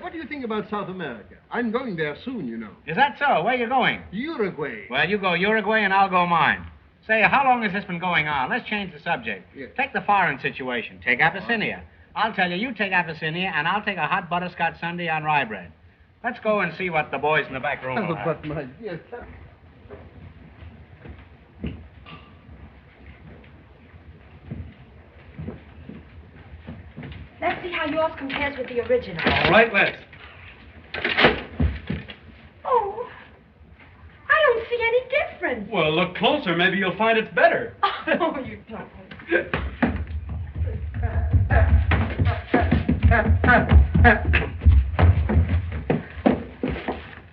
What do you think about South America? I'm going there soon, you know. Is that so? Where are you going? Uruguay. Well, you go Uruguay and I'll go mine. Say, how long has this been going on? Let's change the subject. Yes. Take the foreign situation. Take Abyssinia. I'll tell you, you take Abyssinia, and I'll take a hot butterscotch sundae on rye bread. Let's go and see what the boys in the back room will have. But my dear Captain... Let's see how yours compares with the original. All right, let's. Oh, I don't see any difference. Well, look closer. Maybe you'll find it's better. Oh, you don't.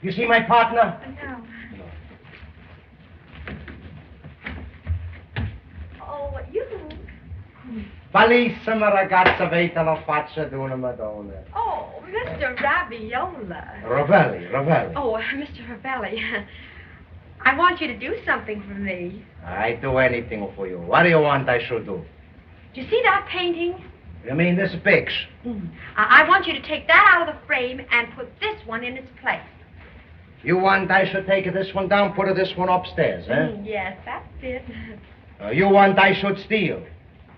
You see my partner? No. Oh, you. Bellissima ragazza, veta la faccia d'una Madonna. Oh, Mr. Raviola. Ravelli. Oh, Mr. Ravelli. I want you to do something for me. I do anything for you. What do you want I should do? Do you see that painting? You mean this picture? I want you to take that out of the frame and put this one in its place. You want I should take this one down, put this one upstairs, eh? Yes, that's it. You want I should steal?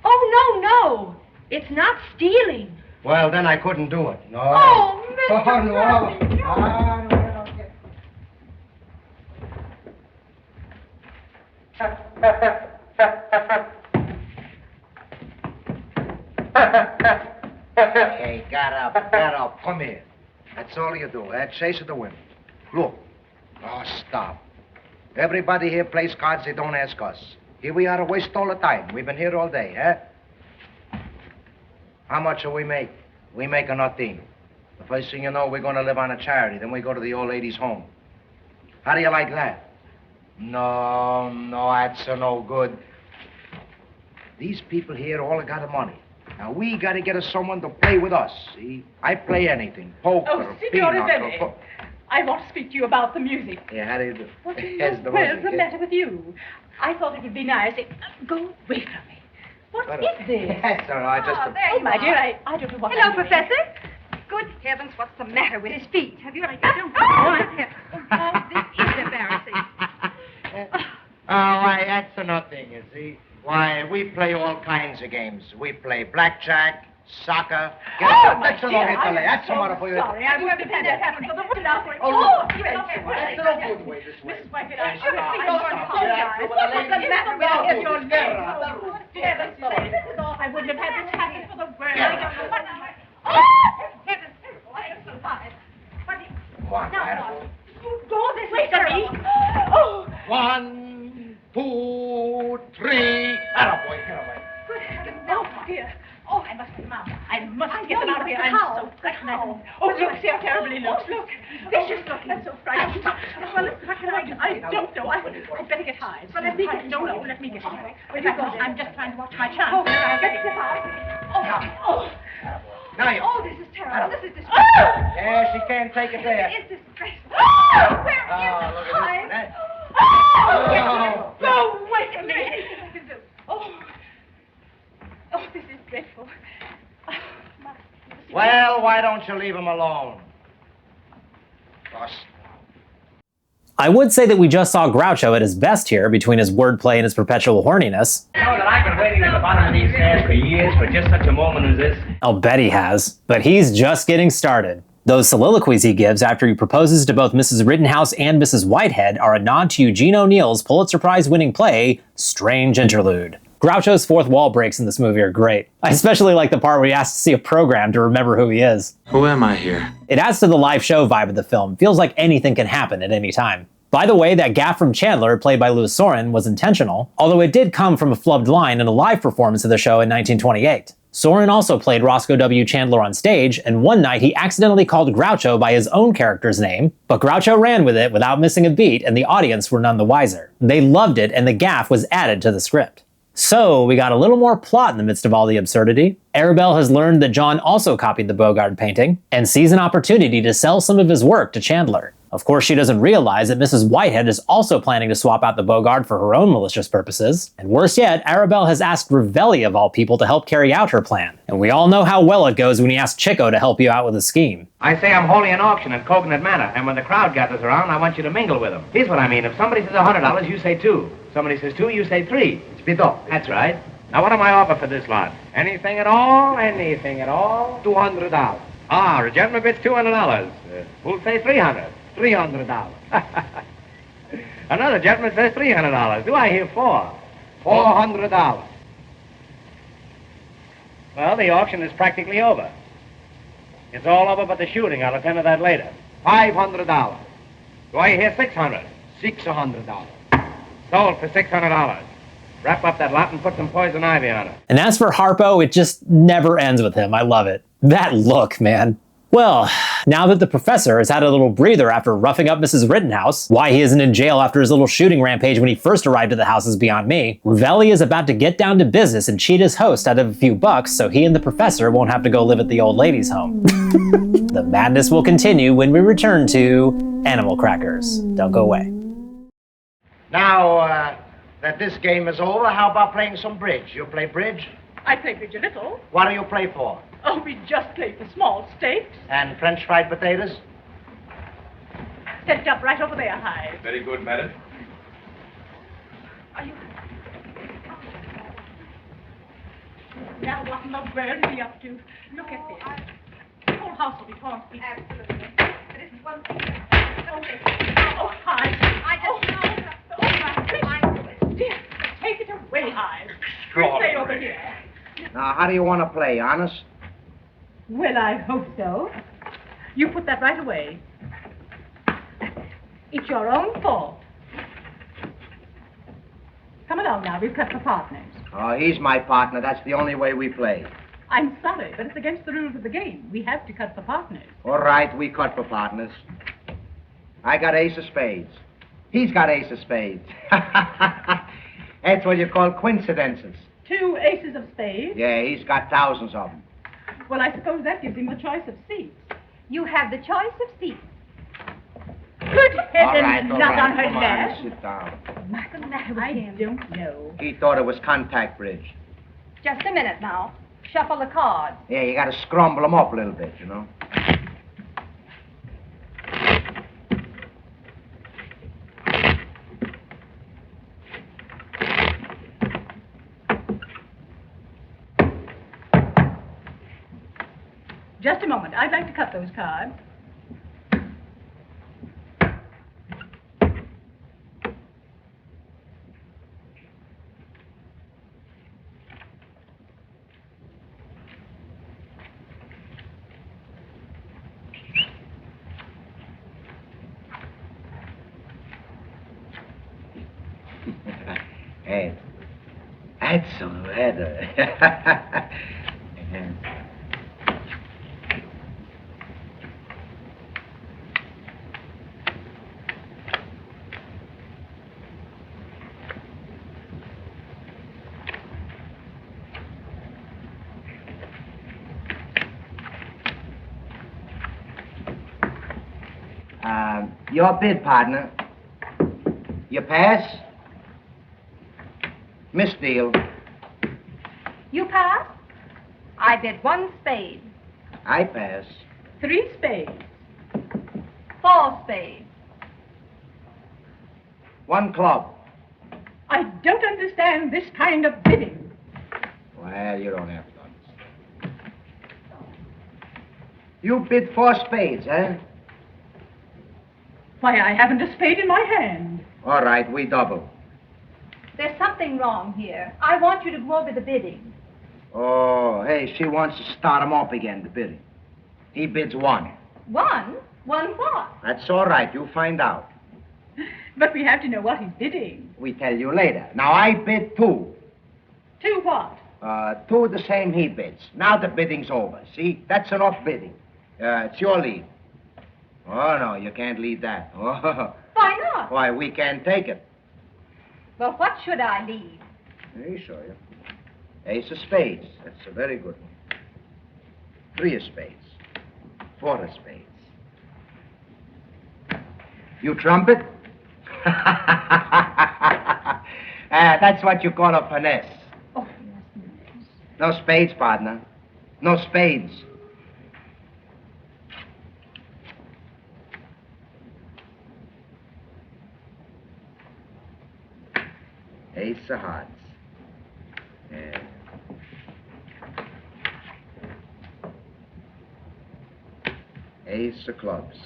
Oh, no. It's not stealing. Well, then I couldn't do it. No. Oh, Mr. Oh, no. Ravelli, Hey, get up. Come here. That's all you do, eh? Chase the women. Look. Oh, stop. Everybody here plays cards, they don't ask us. Here we are to waste all the time. We've been here all day, eh? How much do we make? We make nothing. The first thing you know, we're going to live on a charity. Then we go to the old lady's home. How do you like that? No, that's no good. These people here all got the money. Now, we got to get us someone to play with us, see? I play anything. Poker, Oh, Signor pinochle, Rosselli, I want to speak to you about the music. Yeah, how do you do? What's Here's the the music, yeah. matter with you? I thought it would be nice. Go away from me. What is this? That's all right, just a... there Oh, you my are. dear, I don't know what Hello, I'm doing. Professor. Good heavens, what's the matter with his feet? Have you... I don't Oh, this is embarrassing. Oh, why, that's nothing, you see. Why, we play all kinds of games. We play blackjack, soccer. That's a long Italy. That's a matter for you. Sorry, I wouldn't have had that happen for the wood out there. Oh, you that's no good way this way. Mrs. Whitehead, I should have been over and apologize. What's the matter with your name? Oh, dear, this is all. I wouldn't have had this happen for the world. I don't know what... Oh, heavens, I am so tired. One, Now, go this way to me. Oh, 1, 2, 3. Attaboy, get away. good heavens. Oh, dear. Oh, I must get them out. I must get them out of here. I'm so frightened. Oh, look, see how terribly it looks. Look, vicious looking. I'm so frightened. Well, what can I do? I don't know. I'd better get high. But let me get No, let me get high. In fact, I'm just trying to watch my chance. Oh, get them out. Oh. Now you. Oh, this is terrible. This is disgraceful. Yeah, she can't take it there. It is disgraceful. Oh, where Oh, look at this. That- Oh, go away from me. Oh, this is dreadful. Well, why don't you leave him alone? I would say that we just saw Groucho at his best here, between his wordplay and his perpetual horniness. You know that I've been waiting at the bottom of these stairs for years for just such a moment as this. I'll bet he has. But he's just getting started. Those soliloquies he gives after he proposes to both Mrs. Rittenhouse and Mrs. Whitehead are a nod to Eugene O'Neill's Pulitzer Prize-winning play, Strange Interlude. Groucho's fourth wall breaks in this movie are great. I especially like the part where he asks to see a program to remember who he is. Who am I here? It adds to the live show vibe of the film. Feels like anything can happen at any time. By the way, that gaffe from Chandler, played by Louis Sorin, was intentional, although it did come from a flubbed line in a live performance of the show in 1928. Sorin also played Roscoe W. Chandler on stage, and one night he accidentally called Groucho by his own character's name, but Groucho ran with it without missing a beat, and the audience were none the wiser. They loved it, and the gaffe was added to the script. So, we got a little more plot in the midst of all the absurdity. Arabella has learned that John also copied the Beaugard painting, and sees an opportunity to sell some of his work to Chandler. Of course, she doesn't realize that Mrs. Whitehead is also planning to swap out the Beaugard for her own malicious purposes. And worse yet, Arabella has asked Revelli of all people to help carry out her plan. And we all know how well it goes when you ask Chico to help you out with a scheme. I say I'm holding an auction at Coconut Manor, and when the crowd gathers around, I want you to mingle with them. Here's what I mean. If somebody says $100, you say 2. Somebody says 2, you say 3. It's bidot. That's right. Now, what am I offer for this lot? Anything at all? Anything at all? $200. Ah, a gentleman bids $200. Who'll say 300? $300. Another gentleman says $300. Do I hear 4? $400. Well, the auction is practically over. It's all over but the shooting. I'll attend to that later. $500. Do I hear 600? $600. Sold for $600. Wrap up that lot and put some poison ivy on it. And as for Harpo, it just never ends with him. I love it. That look, man. Well, now that the professor has had a little breather after roughing up Mrs. Rittenhouse, why he isn't in jail after his little shooting rampage when he first arrived at the house is beyond me, Revelli is about to get down to business and cheat his host out of a few bucks so he and the professor won't have to go live at the old lady's home. The madness will continue when we return to Animal Crackers. Don't go away. Now, that this game is over, how about playing some bridge? You play bridge? I play bridge a little. What do you play for? Oh, we just play for small stakes. And French fried potatoes? Set it up right over there, Hyde. Very good, madam. Are you... Now, what in the world are you up to? Look at this. The whole house will be torn to pieces. Absolutely. There isn't one thing. Oh, Hyde. I just know. Dear, take it away, Hyde. Stay over here. Now, how do you want to play, honest? Well, I hope so. You put that right away. It's your own fault. Come along now, we've cut for partners. Oh, he's my partner. That's the only way we play. I'm sorry, but it's against the rules of the game. We have to cut for partners. All right, we cut for partners. I got ace of spades. He's got ace of spades. That's what you call coincidences. 2 aces of spades. Yeah, he's got thousands of them. Well, I suppose that gives him the choice of seats. You have the choice of seats. Good heavens, all not right, on her come lap. on, sit down. What's the matter with I him? don't know. He thought it was contact bridge. Just a minute now. Shuffle the cards. Yeah, you gotta scrumble them up a little bit, you know. Just a moment. I'd like to cut those cards. Hey, that's so better. Your bid, partner. You pass? Miss Deal. You pass? I bid 1 spade. I pass. 3 spades. 4 spades. 1 club. I don't understand this kind of bidding. Well, you don't have to understand. You bid 4 spades, eh? Why, I haven't a spade in my hand. All right, we double. There's something wrong here. I want you to go over the bidding. Oh, hey, she wants to start him up again, the bidding. He bids 1. 1? 1 what? That's all right, you'll find out. But we have to know what he's bidding. We tell you later. Now, I bid 2. 2 what? 2 the same he bids. Now the bidding's over. See, that's enough bidding. It's your lead. Oh, no, you can't lead that. Oh, Why not? why, we can't take it. Well, what should I lead? Let me show you. Ace of spades. That's a very good one. 3 of spades. 4 of spades. You trumpet? That's what you call a finesse. Oh, yes. No spades, partner. No spades. Ace of hearts. Yeah. Ace of clubs.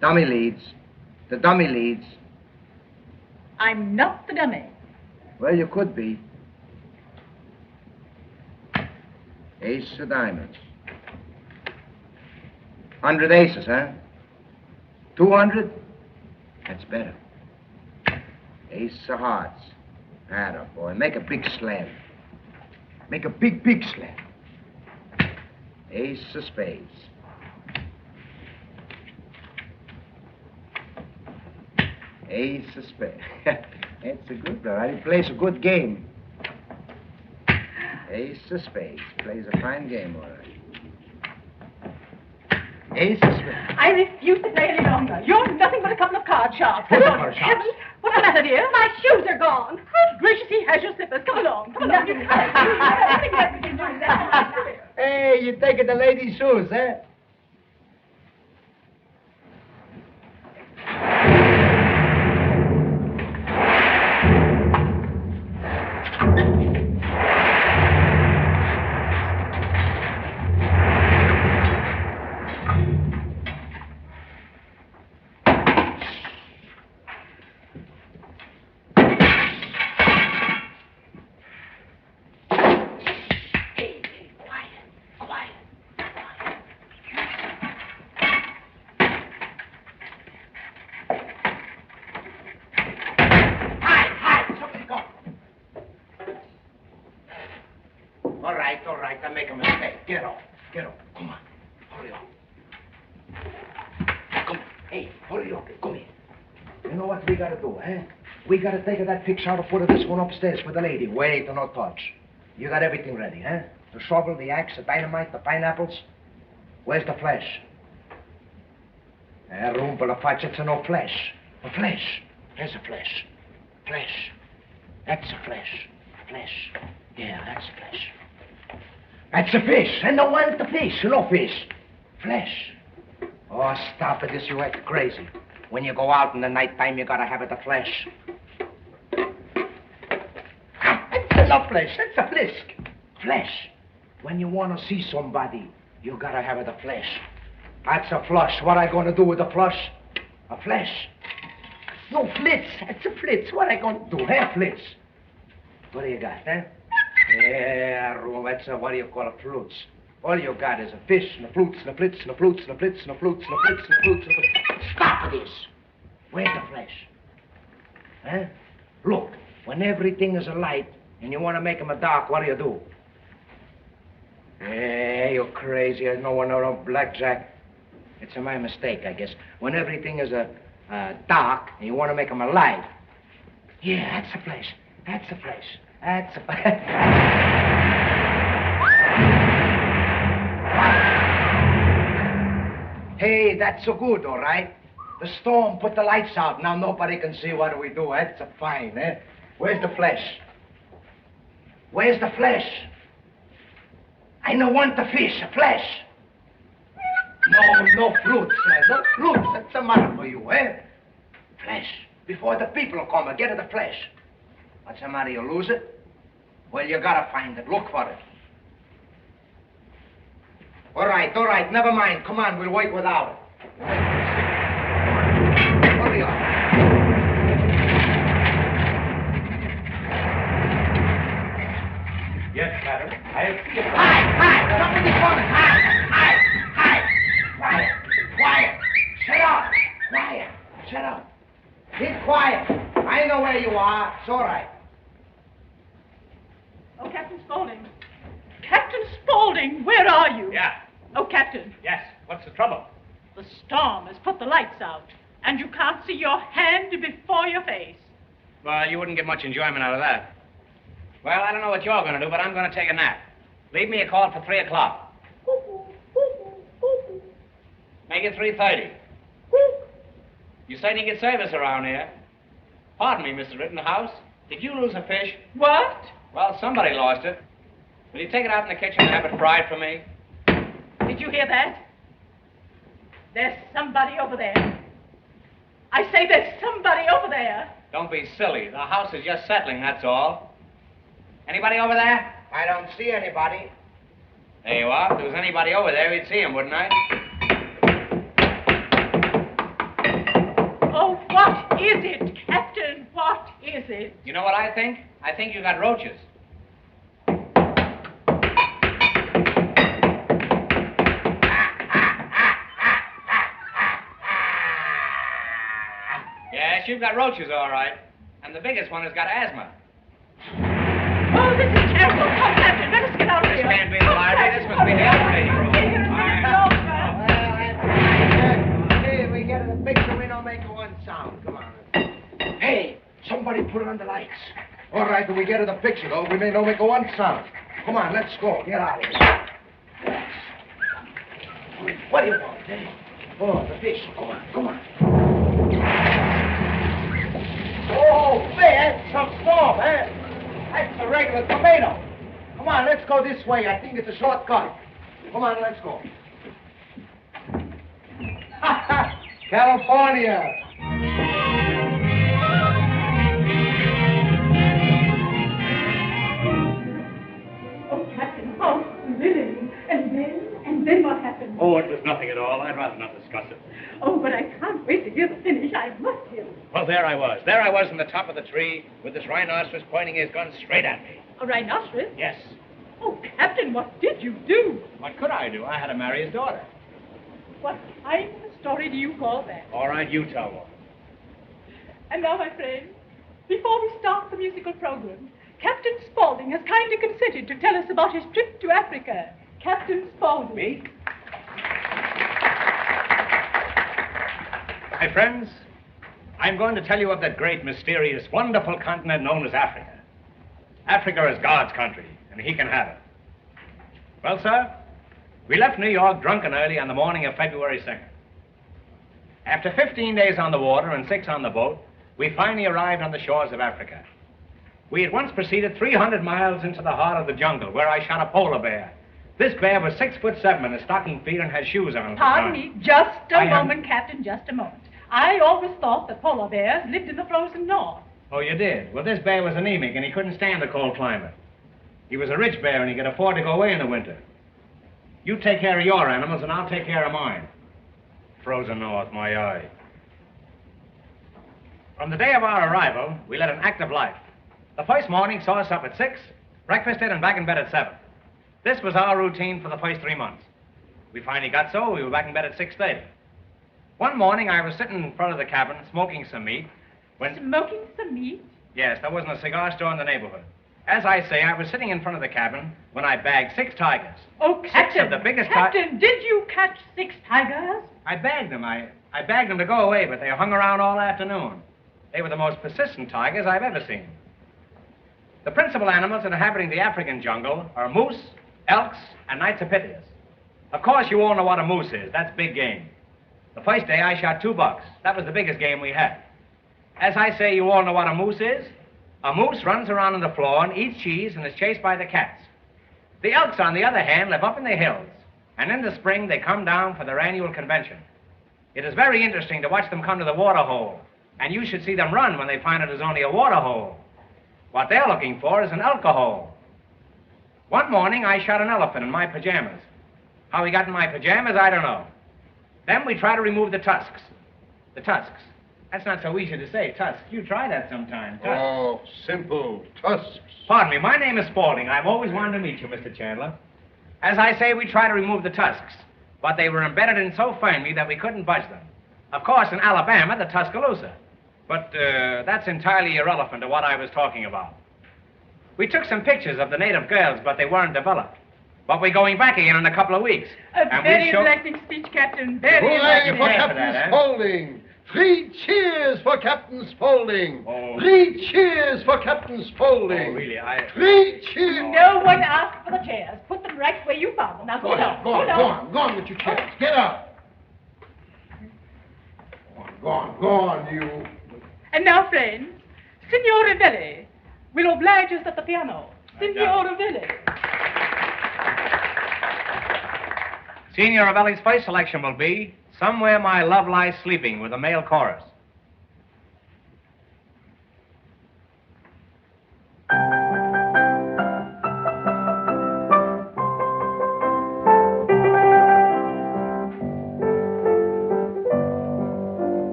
Dummy leads. The dummy leads. I'm not the dummy. Well, you could be. Ace of diamonds. 100 aces, huh? 200? That's better. Ace of hearts. Atta boy. Make a big slam. Make a big, big slam. Ace of spades. Ace of spades. That's a good one. He plays a good game. Ace of spades. Plays a fine game, all right. Ace of spades. I refuse to play any longer. You're nothing but a couple of card sharps. What Good card sharps? heavens, what's the matter, dear? My shoes are gone. Good gracious, he has your slippers. Come along. Come along. You can't. Hey, you taking the lady's shoes, eh? All right, I make a mistake. Get off. Get off. Come on. Hurry up. Come on. Hey, hurry up. Come here. You know what we gotta do, eh? We gotta take that picture out and put this one upstairs for the lady. Wait, no touch. You got everything ready, huh? The shovel, the axe, the dynamite, the pineapples. Where's the flesh? Room for the fudge, it's no flesh. The flesh. There's the flesh. Flesh. That's the flesh. Flesh. Yeah, that's the flesh. That's the fish. And no one's the fish. No fish. Flesh. Oh, stop it. This you act crazy. When you go out in the nighttime, you gotta have it the flesh. That's no flesh. That's the flesh. Flesh. When you want to see somebody, you gotta have it the flesh. That's a flush. What I gonna do with the flush? A flesh. No flits. That's a flits. What I gonna do? Huh, flits? What do you got, huh? Yeah, that's a, what do you call it, flutes. All you got is a fish and the flutes and the flits and the flutes and the flits and the flutes and the flits and the flutes and the flutes. Stop this. Where's the flesh? Huh? Look, when everything is a light and you want to make them a dark, what do? Hey, you're crazy. I know one no blackjack. It's my mistake, I guess. When everything is a dark and you want to make them a light. Yeah, that's the flesh. That's the flesh. That's the Hey, that's so good, all right? The storm put the lights out. Now nobody can see what we do. That's a fine, eh? Where's the flesh? Where's the flesh? I don't want the fish, the flesh. No fruits, no fruits. That's the matter for you, eh? Flesh. Before the people come and get the flesh. What's the matter, you lose it? Well, you gotta find it. Look for it. All right, never mind. Come on, we'll wait without it. Hurry up. Yes, madam. I see it. Hi! Somebody's coming! Hi! Quiet! Shut up! Keep quiet! I know where you are. It's all right. Oh, Captain Spaulding. Captain Spaulding, where are you? Yeah. Oh, Captain. Yes. What's the trouble? The storm has put the lights out, and you can't see your hand before your face. Well, you wouldn't get much enjoyment out of that. Well, I don't know what you're going to do, but I'm going to take a nap. Leave me a call for 3 o'clock. Make it 3:30. You said you get service around here. Pardon me, Mr. Rittenhouse. Did you lose a fish? What? Well, somebody lost it. Will you take it out in the kitchen and have it fried for me? Did you hear that? There's somebody over there. I say there's somebody over there. Don't be silly. The house is just settling, that's all. Anybody over there? I don't see anybody. There you are. If there was anybody over there, we'd see him, wouldn't I? Oh, what is it, Captain? What is it? You know what I think? I think you got roaches. Yes, you've got roaches, all right. And the biggest one has got asthma. Oh, this is terrible. Come, Captain, let us get out of here. This can't be the library. This must be the operating room. Hey, we get the picture, we don't make one sound. Come on. Hey, somebody put it on the lights. All right, when we get to the picture, though, we may not make one sound. Come on, let's go. Get out of here. What do you want, eh? Oh, the fish. Come on. Oh, man, some storm, eh? That's a regular tornado. Come on, let's go this way. I think it's a shortcut. Come on, let's go. California. Oh, Captain, how thrilling. And then what happened? Oh, it was nothing at all. I'd rather not discuss it. Oh, but I can't wait to hear the finish. I must hear it. Well, there I was. There I was in the top of the tree with this rhinoceros pointing his gun straight at me. A rhinoceros? Yes. Oh, Captain, what did you do? What could I do? I had to marry his daughter. What kind of a story do you call that? All right, you tell one. And now, my friend, before we start the musical program, Captain Spaulding has kindly consented to tell us about his trip to Africa. Captain Spaulding. Me? My friends, I'm going to tell you of that great, mysterious, wonderful continent known as Africa. Africa is God's country, and he can have it. Well, sir, we left New York drunk and early on the morning of February 2nd. After 15 days on the water and 6 on the boat, we finally arrived on the shores of Africa. We at once proceeded 300 miles into the heart of the jungle, where I shot a polar bear. This bear was 6'7" in his stocking feet and had shoes on. Pardon me, just a moment, Captain, just a moment. I always thought that polar bears lived in the frozen north. Oh, you did? Well, this bear was anemic, and he couldn't stand the cold climate. He was a rich bear, and he could afford to go away in the winter. You take care of your animals, and I'll take care of mine. Frozen north, my eye. From the day of our arrival, we led an active life. The first morning saw us up at 6, breakfasted, and back in bed at 7. This was our routine for the first 3 months. We finally got so we were back in bed at 6:30. One morning, I was sitting in front of the cabin smoking some meat when... Smoking some meat? Yes, there wasn't a cigar store in the neighborhood. As I say, I was sitting in front of the cabin when I bagged 6 tigers. Oh, Captain! 6 of the biggest Captain, did you catch 6 tigers? I bagged them. I bagged them to go away, but they hung around all afternoon. They were the most persistent tigers I've ever seen. The principal animals inhabiting the African jungle are moose, elks, and Nitsipithias. Of course, you all know what a moose is. That's big game. The first day, I shot 2 bucks. That was the biggest game we had. As I say, you all know what a moose is. A moose runs around on the floor and eats cheese and is chased by the cats. The elks, on the other hand, live up in the hills. And in the spring, they come down for their annual convention. It is very interesting to watch them come to the water hole. And you should see them run when they find it is only a water hole. What they're looking for is an alcohol. One morning, I shot an elephant in my pajamas. How he got in my pajamas, I don't know. Then we try to remove the tusks. The tusks. That's not so easy to say, tusks. You try that sometime, tusks. Oh, simple. Tusks. Pardon me, my name is Spaulding. I've always wanted to meet you, Mr. Chandler. As I say, we try to remove the tusks, but they were embedded in so firmly that we couldn't budge them. Of course, in Alabama, the Tuscaloosa. But that's entirely irrelevant to what I was talking about. We took some pictures of the native girls, but they weren't developed. But we're going back again in a couple of weeks. A very enlightening speech, Captain. Very enlightening. For Captain Spaulding. 3 cheers for Captain Spaulding. Oh. 3 cheers for Captain Spaulding. Oh, really? 3 cheers. No one asked for the chairs. Put them right where you found them. Now Go on with your chairs. Get up. Go on, you. And now, friends, Signore Velli will oblige us at the piano. Signore Velli. Signor Ravelli's first selection will be Somewhere My Love Lies Sleeping with a male chorus.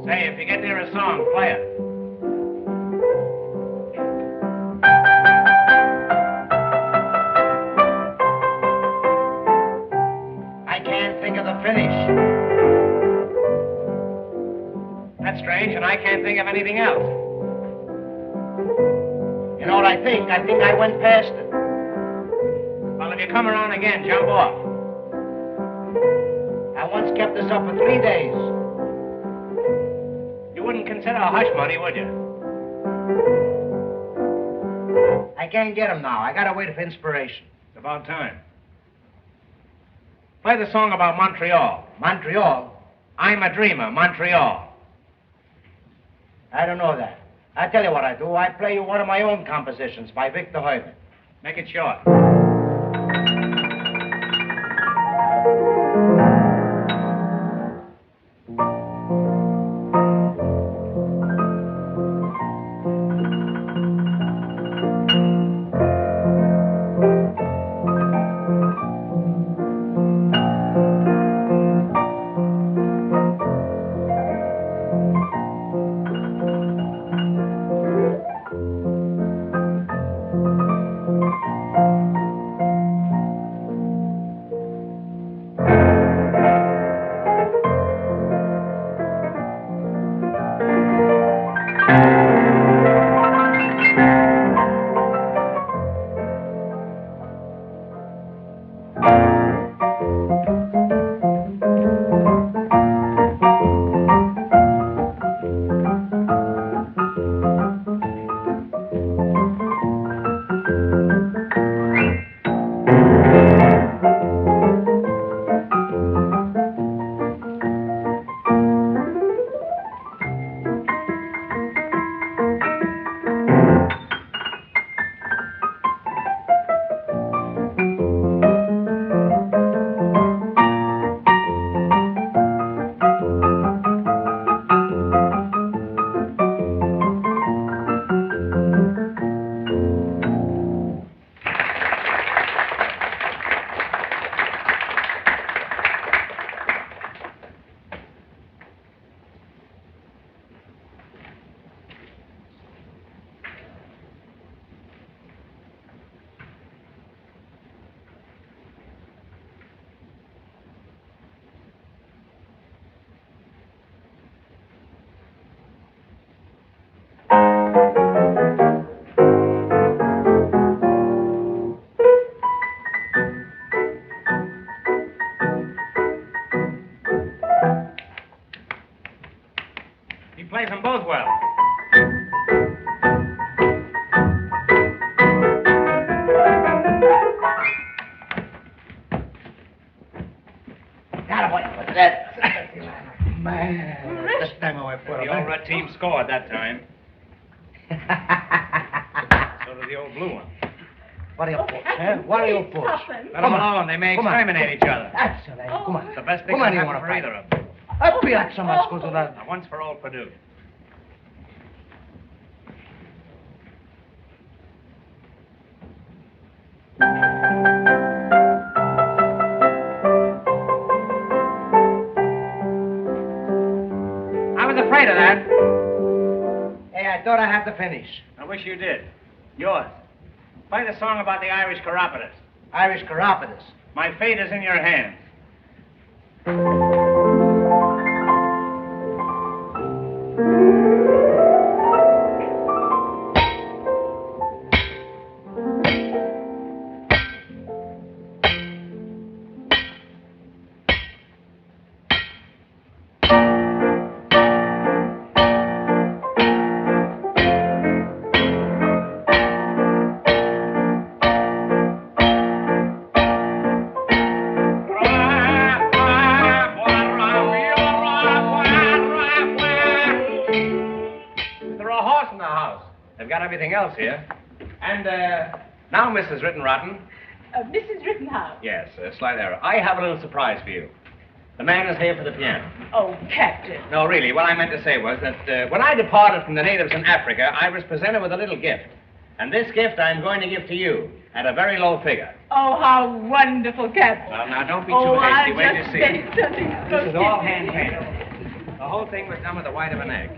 Say, if you get near a song, play it. I can't think of the finish. That's strange, and I can't think of anything else. You know what I think? I think I went past it. Well, if you come around again, jump off. I once kept this up for 3 days. You wouldn't consider a hush money, would you? I can't get him now. I gotta wait for inspiration. It's about time. Play the song about Montreal. Montreal? I'm a dreamer, Montreal. I don't know that. I tell you what I do. I play you one of my own compositions by Victor Herbert. Make it short. plays them both well. Man, this time I put The old red team scored that time. So did the old blue one. What are you push, huh? What are you push? Let them alone. They may exterminate each other. That's it. Come on. It's the best thing Come on, that you happened wanna for fight? either of them. A piazza mascoto da... Now, once for old Purdue. I was afraid of that. Hey, I thought I had to finish. I wish you did. Yours. Play the song about the Irish chiropodist. Irish chiropodist. My fate is in your hands. Everything else here. And, now, Mrs. Rittenrotten. Mrs. Rittenhouse. Yes, a slight error. I have a little surprise for you. The man is here for the piano. Oh, Captain. No, really, what I meant to say was that when I departed from the natives in Africa, I was presented with a little gift. And this gift I'm going to give to you at a very low figure. Oh, how wonderful, Captain. Well, now, don't be too hasty. Wait to see. This is all hand-painted. The whole thing was done with the white of an egg.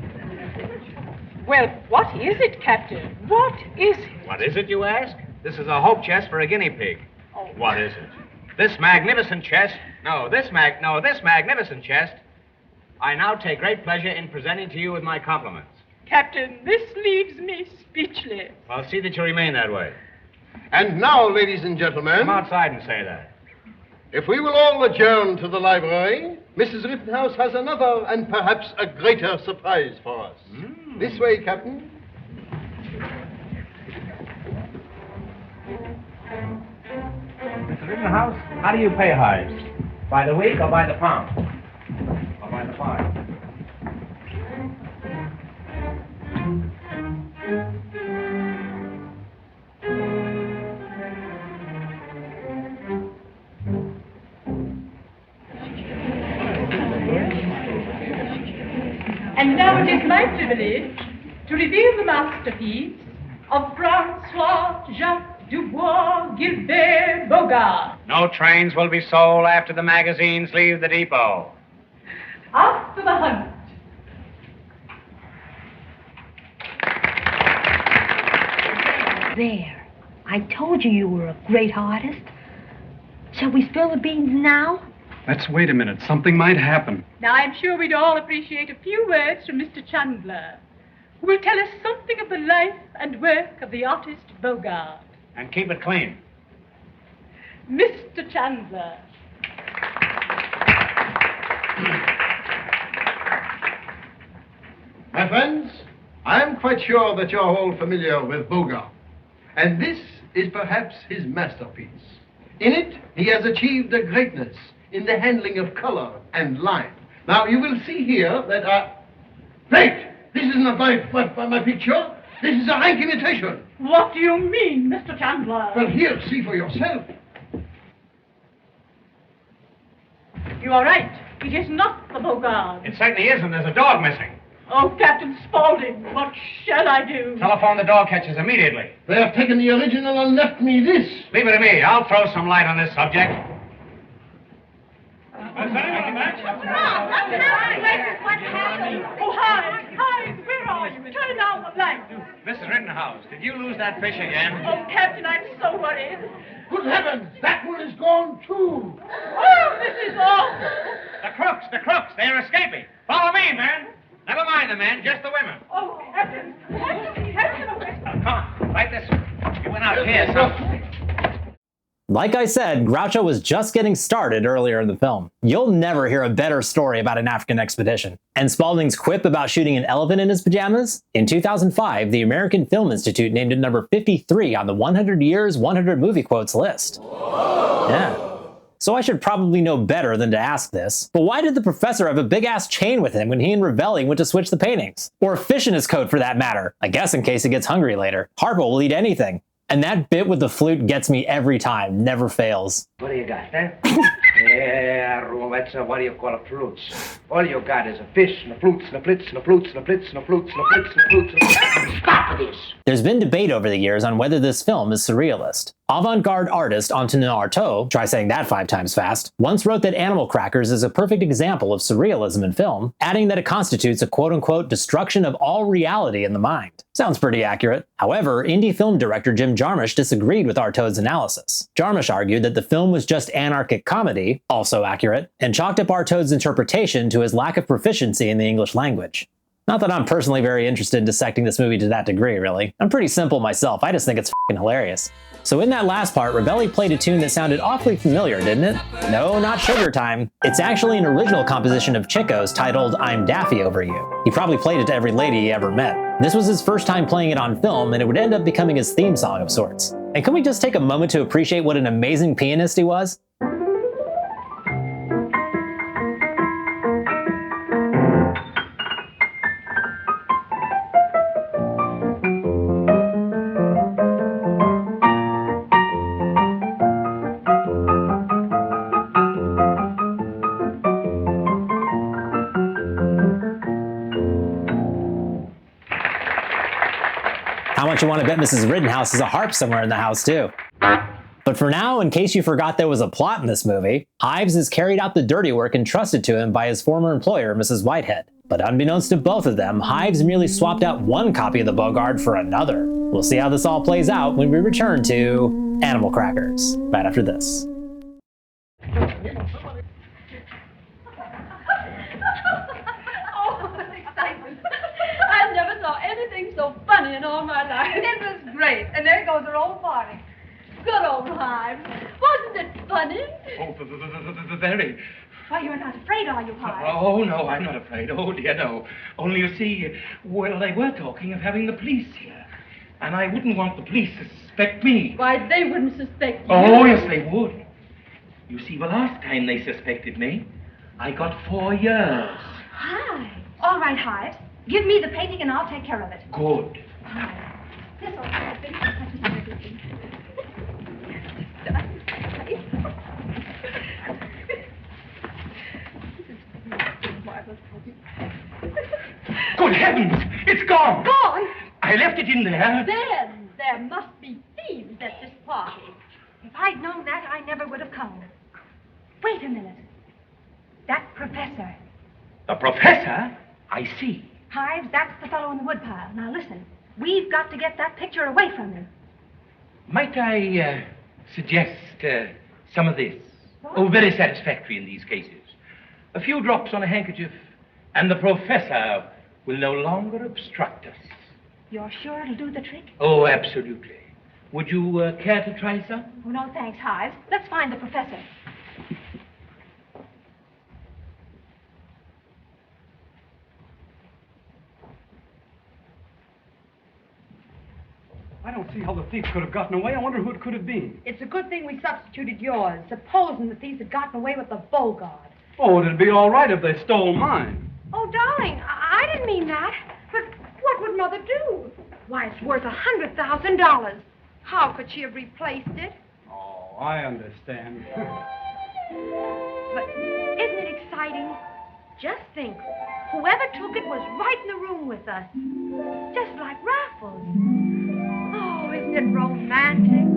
Well, what is it, Captain? What is it? What is it, you ask? This is a hope chest for a guinea pig. Oh. What is it? This magnificent chest, this magnificent chest, I now take great pleasure in presenting to you with my compliments. Captain, this leaves me speechless. Well, see that you remain that way. And now, ladies and gentlemen, Come outside and say that. if we will all adjourn to the library, Mrs. Rittenhouse has another and perhaps a greater surprise for us. This way, Captain. Mr. Rittenhouse, how do you pay hives? By the week or by the pound? Or by the file? And now it is my privilege to reveal the masterpiece of Francois Jacques Dubois Gilbert Beaugard. No trains will be sold after the magazines leave the depot. After the hunt. There. I told you were a great artist. Shall we spill the beans now? Let's wait a minute. Something might happen. Now, I'm sure we'd all appreciate a few words from Mr. Chandler, who will tell us something of the life and work of the artist Beaugard. And keep it clean. Mr. Chandler. My friends, I am quite sure that you're all familiar with Beaugard. And this is perhaps his masterpiece. In it, he has achieved a greatness in the handling of color and line. Now, you will see here that Wait! This is not my picture. This is a rank imitation. What do you mean, Mr. Chandler? Well, here, see for yourself. You are right. It is not the Beaugard. It certainly isn't. There's a dog missing. Oh, Captain Spaulding, what shall I do? Telephone the dog catchers immediately. They have taken the original and left me this. Leave it to me. I'll throw some light on this subject. Oh, Hyde, where are you? Turn down the light. Mrs. Rittenhouse, did you lose that fish again? Oh, Captain, I'm so worried. Good heavens, that one is gone too. Oh, this is awful. The crooks, they're escaping. Follow me, men. Never mind the men, just the women. Oh, Captain, Come on, right this way. You went out here, son. Like I said, Groucho was just getting started earlier in the film. You'll never hear a better story about an African expedition. And Spaulding's quip about shooting an elephant in his pajamas? In 2005, the American Film Institute named it number 53 on the 100 Years 100 Movie Quotes list. Whoa. Yeah. So I should probably know better than to ask this, but why did the professor have a big-ass chain with him when he and Revelli went to switch the paintings? Or a fish in his coat for that matter, I guess in case he gets hungry later. Harpo will eat anything. And that bit with the flute gets me every time, never fails. What do you got, huh? Yeah, that's what do you call it, flutes. All you got is a fish and a flutes and a flits and a flutes and a flits and a flutes and a flits and a flutes and a flutes. Stop with this! There's been debate over the years on whether this film is surrealist. Avant-garde artist Antonin Artaud, try saying that 5 times fast, once wrote that Animal Crackers is a perfect example of surrealism in film, adding that it constitutes a quote-unquote destruction of all reality in the mind. Sounds pretty accurate. However, indie film director Jim Jarmusch disagreed with Artaud's analysis. Jarmusch argued that the film was just anarchic comedy, also accurate, and chalked up Artaud's interpretation to his lack of proficiency in the English language. Not that I'm personally very interested in dissecting this movie to that degree, really. I'm pretty simple myself, I just think it's f***ing hilarious. So in that last part, Revelli played a tune that sounded awfully familiar, didn't it? No, not Sugar Time. It's actually an original composition of Chico's titled I'm Daffy Over You. He probably played it to every lady he ever met. This was his first time playing it on film, and it would end up becoming his theme song of sorts. And can we just take a moment to appreciate what an amazing pianist he was? How much you want to bet Mrs. Rittenhouse has a harp somewhere in the house, too? But for now, in case you forgot there was a plot in this movie, Hives has carried out the dirty work entrusted to him by his former employer, Mrs. Whitehead. But unbeknownst to both of them, Hives merely swapped out one copy of the Beaugard for another. We'll see how this all plays out when we return to Animal Crackers, right after this. I never saw anything so funny in all my life. It was great. And there goes our old party. Good old Hives. Wasn't it funny? Oh, very. Why, you're not afraid, are you, Hives? Oh, no, I'm not afraid. Oh, dear, no. Only, you see, well, they were talking of having the police here. And I wouldn't want the police to suspect me. Why, they wouldn't suspect you. Oh, yes, they would. You see, the last time they suspected me, I got 4 years. Hi. All right, Hives. Give me the painting and I'll take care of it. Good. This old thing. Good heavens! It's gone! Gone? I left it in there. Then there must be thieves at this party. If I'd known that, I never would have come. Wait a minute. That professor. The professor? I see. Hives, that's the fellow in the woodpile. Now listen, we've got to get that picture away from him. Might I suggest some of this? What? Oh, very satisfactory in these cases. A few drops on a handkerchief, and the professor will no longer obstruct us. You're sure it'll do the trick? Oh, absolutely. Would you care to try some? Oh, no, thanks, Hives. Let's find the professor. I don't see how the thief could have gotten away. I wonder who it could have been. It's a good thing we substituted yours. Supposing the thieves had gotten away with the Beaugard. Oh, it'd be all right if they stole mine. Oh, darling, I didn't mean that. But what would Mother do? Why, it's worth $100,000. How could she have replaced it? Oh, I understand. But isn't it exciting? Just think, whoever took it was right in the room with us. Just like Raffles. Oh, isn't it romantic?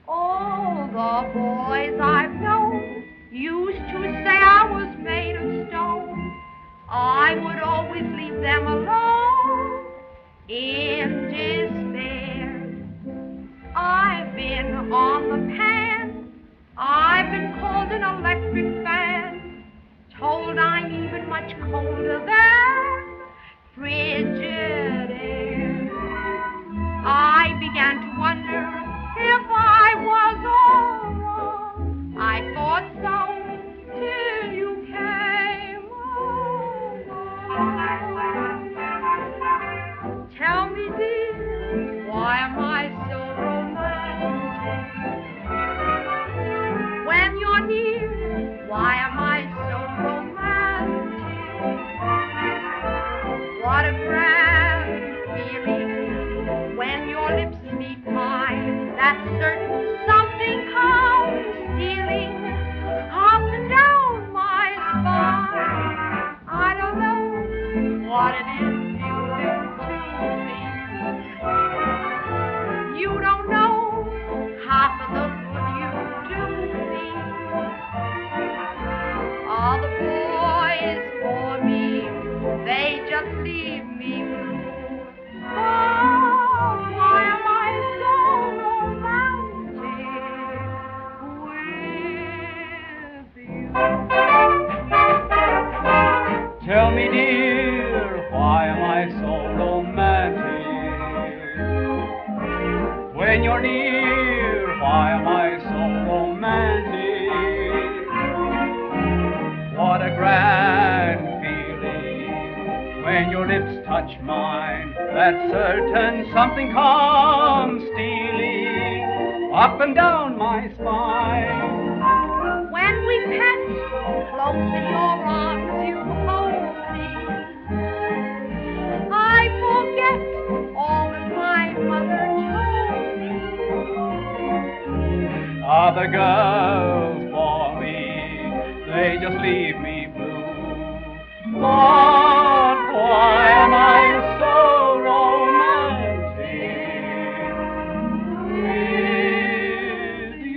All the boys I've known used to say I was made of stone. I would always leave them alone in despair. I've been on the pan. I've been called an electric fan. Told I'm even much colder than frigid air. I began to wonder if I was all wrong. I thought so till you came along. Tell me, dear, why am I so romantic? When you're near, why am I so romantic? What a grand feeling when your lips meet mine. That's certain something comes stealing up and down my spine. I don't know what it is you do to me. You don't know half of the good you do me. All the boys for me, they just leave me blue. Oh, why am I so romantic with you? Tell me, dear, why am I so romantic? When you're near, why am I so romantic? What a grand feeling when your lips touch mine. That's certain something comes stealing up and down my spine. When we pet, close in your arms you hold me. I forget all that my mother told me. Other girls for me, they just leave me blue. But why am I so romantic with you?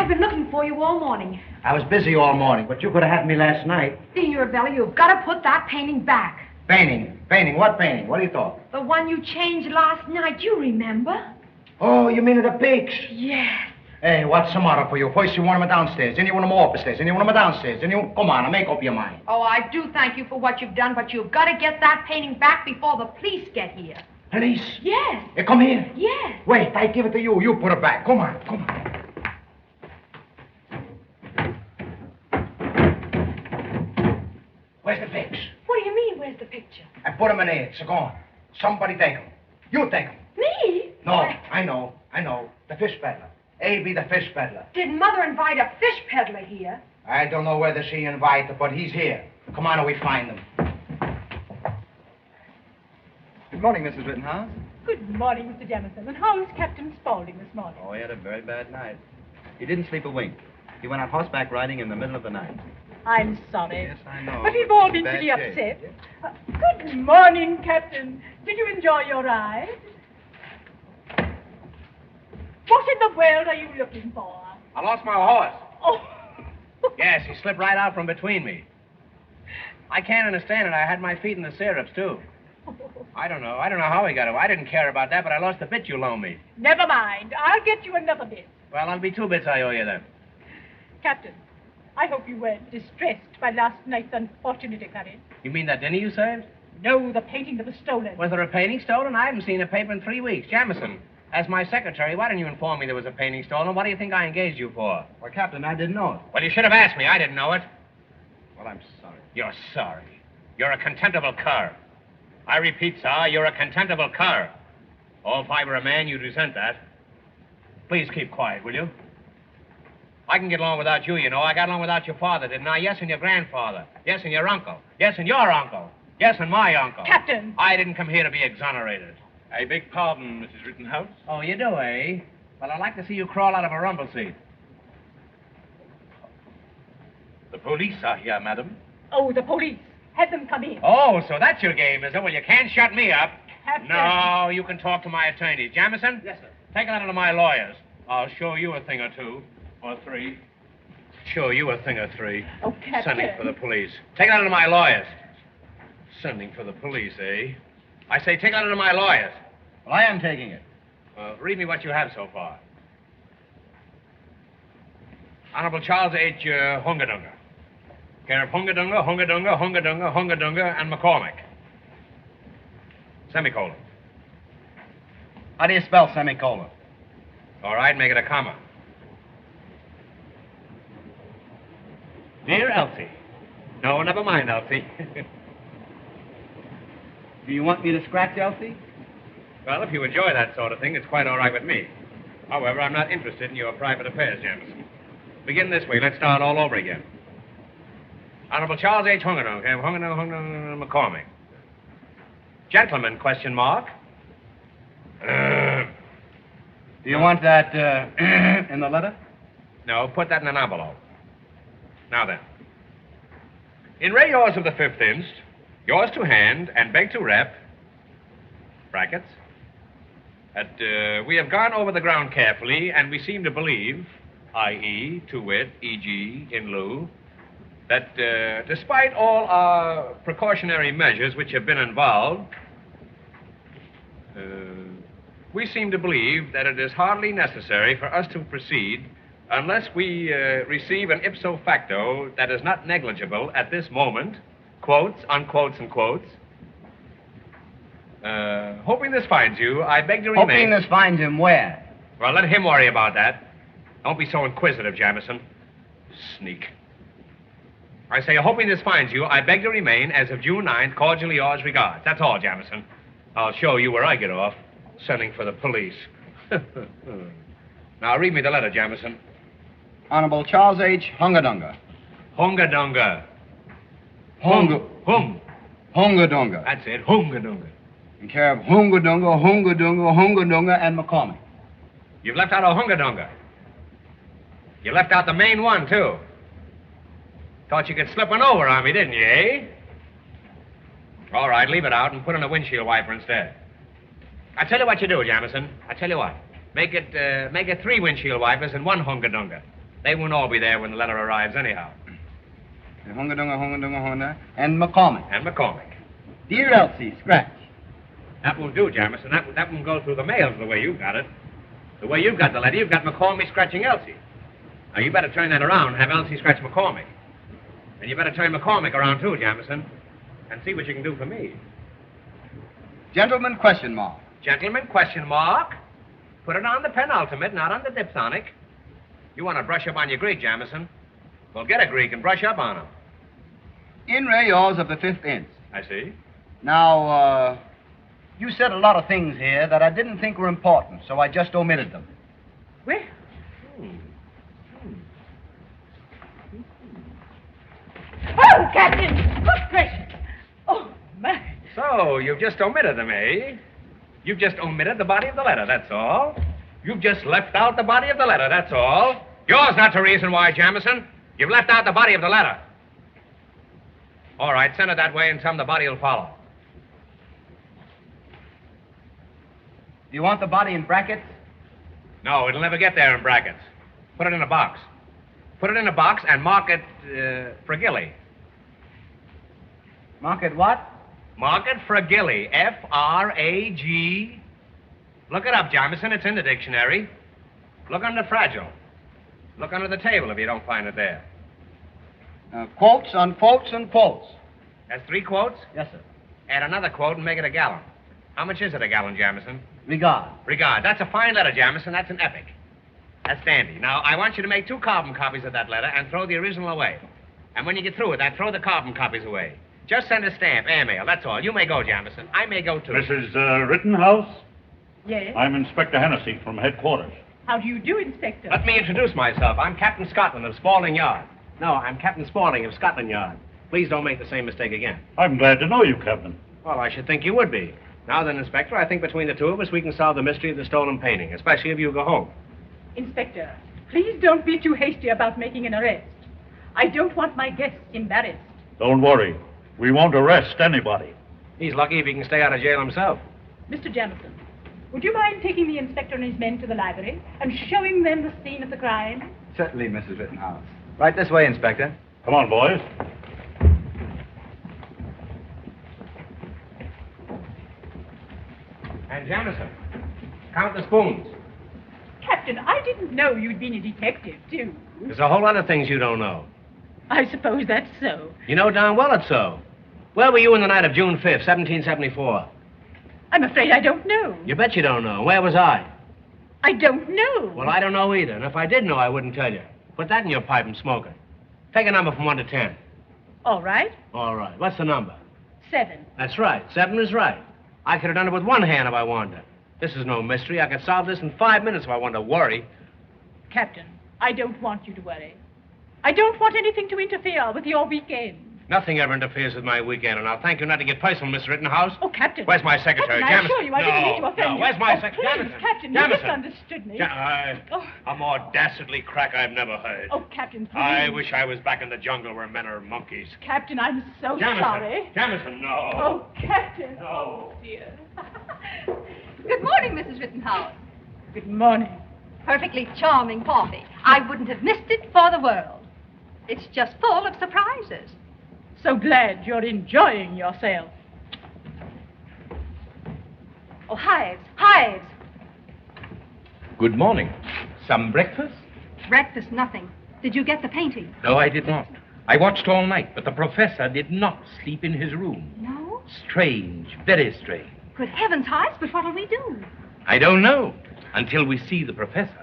I've been looking for you all morning. I was busy all morning, but you could have had me last night. Senior Arabella, you've got to put that painting back. Painting? Painting? What painting? What are you talking? The one you changed last night, you remember? Oh, you mean of the pigs? Yes. Hey, what's the matter for you? First you want them downstairs, then you want them upstairs, then you want them downstairs, then you... Come on, now make up your mind. Oh, I do thank you for what you've done, but you've got to get that painting back before the police get here. Police? Yes. Hey, come here. Yes. Wait, I give it to you. You put it back. Come on, come on. Where's the pigs? What do you mean, where's the picture? I put them in there. It's gone. Somebody take them. You take them. Me? No, I know. The fish peddler. A.B. the fish peddler. Did Mother invite a fish peddler here? I don't know whether she invited, but he's here. Come on, and we find him. Good morning, Mrs. Rittenhouse. Good morning, Mr. Jamison. And how is Captain Spaulding this morning? Oh, he had a very bad night. He didn't sleep a wink. He went out horseback riding in the middle of the night. I'm sorry. Yes, I know. But we've all It's been bad pretty shape. upset. Good morning, Captain. Did you enjoy your ride? What in the world are you looking for? I lost my horse. Oh. Yes, he slipped right out from between me. I can't understand it. I had my feet in the stirrups, too. I don't know how he got away. I didn't care about that, but I lost the bit you loaned me. Never mind. I'll get you another bit. Well, I'll be 2 bits I owe you then. Captain, I hope you weren't distressed by last night's unfortunate occurrence. You mean that dinner you served? No, the painting that was stolen. Was there a painting stolen? I haven't seen a paper in 3 weeks. Jamison, as my secretary, why didn't you inform me there was a painting stolen? What do you think I engaged you for? Well, Captain, I didn't know it. Well, you should have asked me. I didn't know it. Well, I'm sorry. You're sorry. You're a contemptible cur. I repeat, sir, you're a contemptible cur. Oh, if I were a man, you'd resent that. Please keep quiet, will you? I can get along without you, you know. I got along without your father, didn't I? Yes, and your grandfather. Yes, and your uncle. Yes, and your uncle. Yes, and my uncle. Captain! I didn't come here to be exonerated. I beg pardon, Mrs. Rittenhouse. Oh, you do, eh? Well, I'd like to see you crawl out of a rumble seat. The police are here, madam. Oh, the police. Have them come in. Oh, so that's your game, is it? Well, you can't shut me up. Captain. No, you can talk to my attorneys. Jamison? Yes, sir. Take a letter to my lawyers. I'll show you a thing or two. Or 3. Show you a thing or 3. Oh, Captain. Sending for the police. Take a letter to my lawyers. Sending for the police, eh? I say take a letter to my lawyers. Well, I am taking it. Read me what you have so far. Honorable Charles H. Hungadunga. Care of Hungadunga, and McCormick. Semicolon. How do you spell semicolon? All right, make it a comma. Dear Elsie. No, never mind, Elsie. Do you want me to scratch Elsie? Well, if you enjoy that sort of thing, it's quite all right with me. However, I'm not interested in your private affairs, Jamison. Begin this way. Let's start all over again. Honorable Charles H. Hungadunga, McCormick. Gentlemen, question mark. Do you want that in the letter? No, put that in an envelope. Now then. In re yours of the 5th inst, yours to hand and beg to rep, brackets, that we have gone over the ground carefully and we seem to believe, i.e., to wit, e.g., in lieu, that despite all our precautionary measures which have been involved, we seem to believe that it is hardly necessary for us to proceed unless we receive an ipso facto that is not negligible at this moment quotes, unquotes, and quotes. Hoping this finds you, I beg to remain... Hoping this finds him where? Well, let him worry about that. Don't be so inquisitive, Jamison. Sneak. I say, hoping this finds you, I beg to remain, as of June 9th, cordially yours regards. That's all, Jamison. I'll show you where I get off, sending for the police. Now, read me the letter, Jamison. Honorable Charles H. Hungadunga. Hungadunga. Hungadunga. That's it, Hungadunga. In care of Hungadunga, and McCormick. You've left out a Hungadunga. You left out the main one, too. Thought you could slip one over on me, didn't you, eh? All right, leave it out and put in a windshield wiper instead. I tell you what you do, Jamison. I tell you what. Make it 3 windshield wipers and 1 Hungadunga. They won't all be there when the letter arrives anyhow. Hungadunga, and McCormick. And McCormick. Dear Elsie, scratch. That won't do, Jamison. That won't go through the mails the way you've got it. The way you've got the letter, you've got McCormick scratching Elsie. Now, you better turn that around and have Elsie scratch McCormick. And you better turn McCormick around, too, Jamison, and see what you can do for me. Gentleman, question mark. Gentleman, question mark. Put it on the penultimate, not on the diphthonic. You want to brush up on your Greek, Jamison? Well, get a Greek and brush up on him. In re yours of the 5th inst. I see. Now, you said a lot of things here that I didn't think were important, so I just omitted them. Well, oh, Captain! Good gracious! Oh, my. So, you've just omitted them, eh? You've just omitted the body of the letter, that's all. You've just left out the body of the letter, that's all. Yours not the reason why, Jamison. You've left out the body of the letter. All right, send it that way and tell them the body will follow. Do you want the body in brackets? No, it'll never get there in brackets. Put it in a box. Put it in a box and mark it Fragilli. Mark it what? Mark it Fragilli. F-R-A-G. Look it up, Jamison. It's in the dictionary. Look under fragile. Look under the table if you don't find it there. Quotes, unquotes, and quotes. That's 3 quotes? Yes, sir. Add another quote and make it a gallon. How much is it a gallon, Jamison? Regard. Regard. That's a fine letter, Jamison. That's an epic. That's dandy. Now, I want you to make 2 carbon copies of that letter and throw the original away. And when you get through with that, throw the carbon copies away. Just send a stamp, airmail, that's all. You may go, Jamison. I may go, too. Mrs. Rittenhouse? Yes? I'm Inspector Hennessy from headquarters. How do you do, Inspector? Let me introduce myself. I'm Captain Scotland of Spaulding Yard. No, I'm Captain Spaulding of Scotland Yard. Please don't make the same mistake again. I'm glad to know you, Captain. Well, I should think you would be. Now then, Inspector, I think between the 2 of us we can solve the mystery of the stolen painting, especially if you go home. Inspector, please don't be too hasty about making an arrest. I don't want my guests embarrassed. Don't worry. We won't arrest anybody. He's lucky if he can stay out of jail himself. Mr. Jamison, would you mind taking the inspector and his men to the library and showing them the scene of the crime? Certainly, Mrs. Rittenhouse. Right this way, Inspector. Come on, boys. And Jamison, count the spoons. Captain, I didn't know you'd been a detective, too. There's a whole lot of things you don't know. I suppose that's so. You know darn well it's so. Where were you in the night of June 5th, 1774? I'm afraid I don't know. You bet you don't know. Where was I? I don't know. Well, I don't know either. And if I did know, I wouldn't tell you. Put that in your pipe and smoke it. Take a number from 1 to 10. All right. All right. What's the number? 7. That's right. 7 is right. I could have done it with 1 hand if I wanted to. This is no mystery. I could solve this in 5 minutes if I wanted to worry. Captain, I don't want you to worry. I don't want anything to interfere with your weekend. Nothing ever interferes with my weekend, and I'll thank you not to get personal, Miss Rittenhouse. Oh, Captain. Where's my secretary? Captain, I assure you, I didn't mean to offend you. Where's my secretary? Please, Captain, you misunderstood me. A more dastardly crack I've never heard. Oh, Captain, please. I wish I was back in the jungle where men are monkeys. Captain, I'm so Jamison. sorry. Jamison, no. Oh, Captain. No. Oh, dear. Good morning, Mrs. Rittenhouse. Good morning. Perfectly charming party. I wouldn't have missed it for the world. It's just full of surprises. So glad you're enjoying yourself. Oh, hives, hives. Good morning. Some breakfast? Breakfast, nothing. Did you get the painting? No, I did not. I watched all night, but the professor did not sleep in his room. No? Strange, very strange. Good heavens, Heist, but what'll we do? I don't know until we see the professor.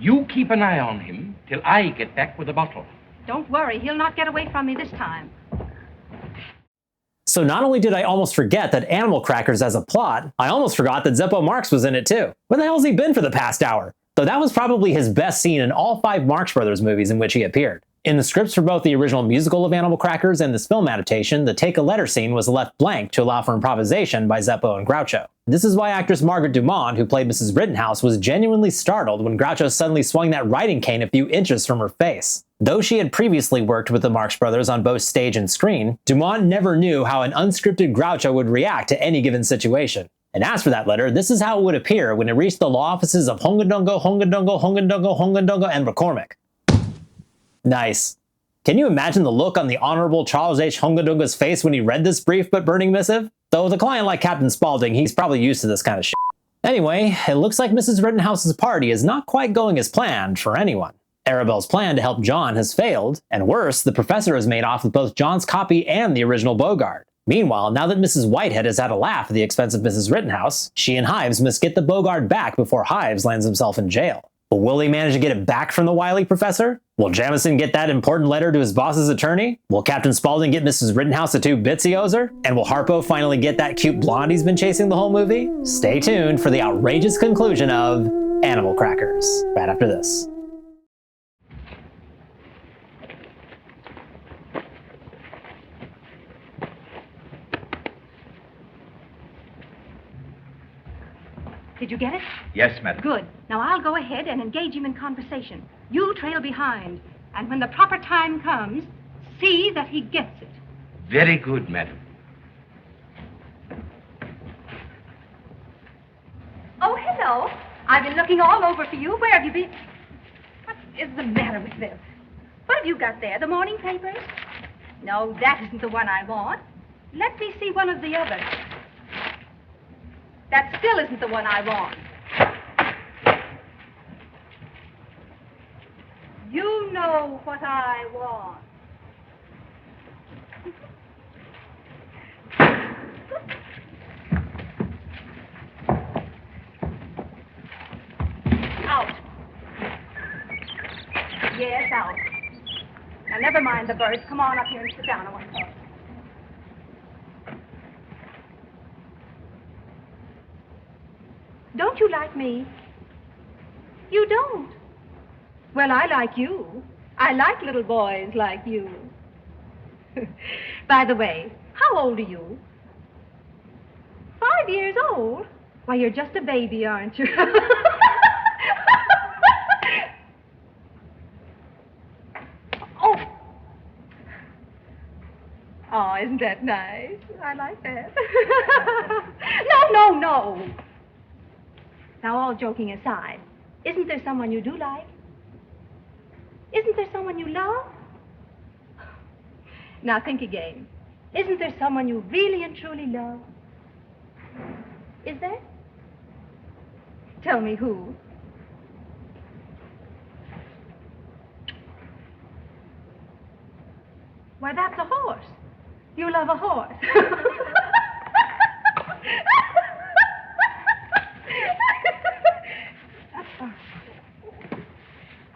You keep an eye on him till I get back with a bottle. Don't worry, he'll not get away from me this time. So not only did I almost forget that Animal Crackers as a plot, I almost forgot that Zeppo Marx was in it too. Where the hell's he been for the past hour? Though that was probably his best scene in all 5 Marx Brothers movies in which he appeared. In the scripts for both the original musical of Animal Crackers and this film adaptation, the take a letter scene was left blank to allow for improvisation by Zeppo and Groucho. This is why actress Margaret Dumont, who played Mrs. Rittenhouse, was genuinely startled when Groucho suddenly swung that writing cane a few inches from her face. Though she had previously worked with the Marx Brothers on both stage and screen, Dumont never knew how an unscripted Groucho would react to any given situation. And as for that letter, this is how it would appear when it reached the law offices of Hongadongo, Hongadongo, Hongadongo, Hongadongo, and McCormick. Nice. Can you imagine the look on the Honorable Charles H. Hongadongo's face when he read this brief but burning missive? Though with a client like Captain Spaulding, he's probably used to this kind of shit. Anyway, it looks like Mrs. Rittenhouse's party is not quite going as planned for anyone. Arabella's plan to help John has failed, and worse, the professor has made off with both John's copy and the original Beaugard. Meanwhile, now that Mrs. Whitehead has had a laugh at the expense of Mrs. Rittenhouse, she and Hives must get the Beaugard back before Hives lands himself in jail. But will they manage to get it back from the wily professor? Will Jamison get that important letter to his boss's attorney? Will Captain Spaulding get Mrs. Rittenhouse the 2 bits he owes her? And will Harpo finally get that cute blonde he's been chasing the whole movie? Stay tuned for the outrageous conclusion of Animal Crackers, right after this. Did you get it? Yes, madam. Good. Now I'll go ahead and engage him in conversation. You trail behind. And when the proper time comes, see that he gets it. Very good, madam. Oh, hello. I've been looking all over for you. Where have you been? What is the matter with them? What have you got there? The morning papers? No, that isn't the one I want. Let me see one of the others. That still isn't the one I want. You know what I want. Out. Yes, out. Now, never mind the birds. Come on up here and sit down. I want to talk. Don't you like me? You don't. Well, I like you. I like little boys like you. By the way, how old are you? 5 years old? Why, you're just a baby, aren't you? Oh. Oh, isn't that nice? I like that. No. Now, all joking aside, isn't there someone you do like? Isn't there someone you love? Now, think again. Isn't there someone you really and truly love? Is there? Tell me who. Why, that's a horse. You love a horse.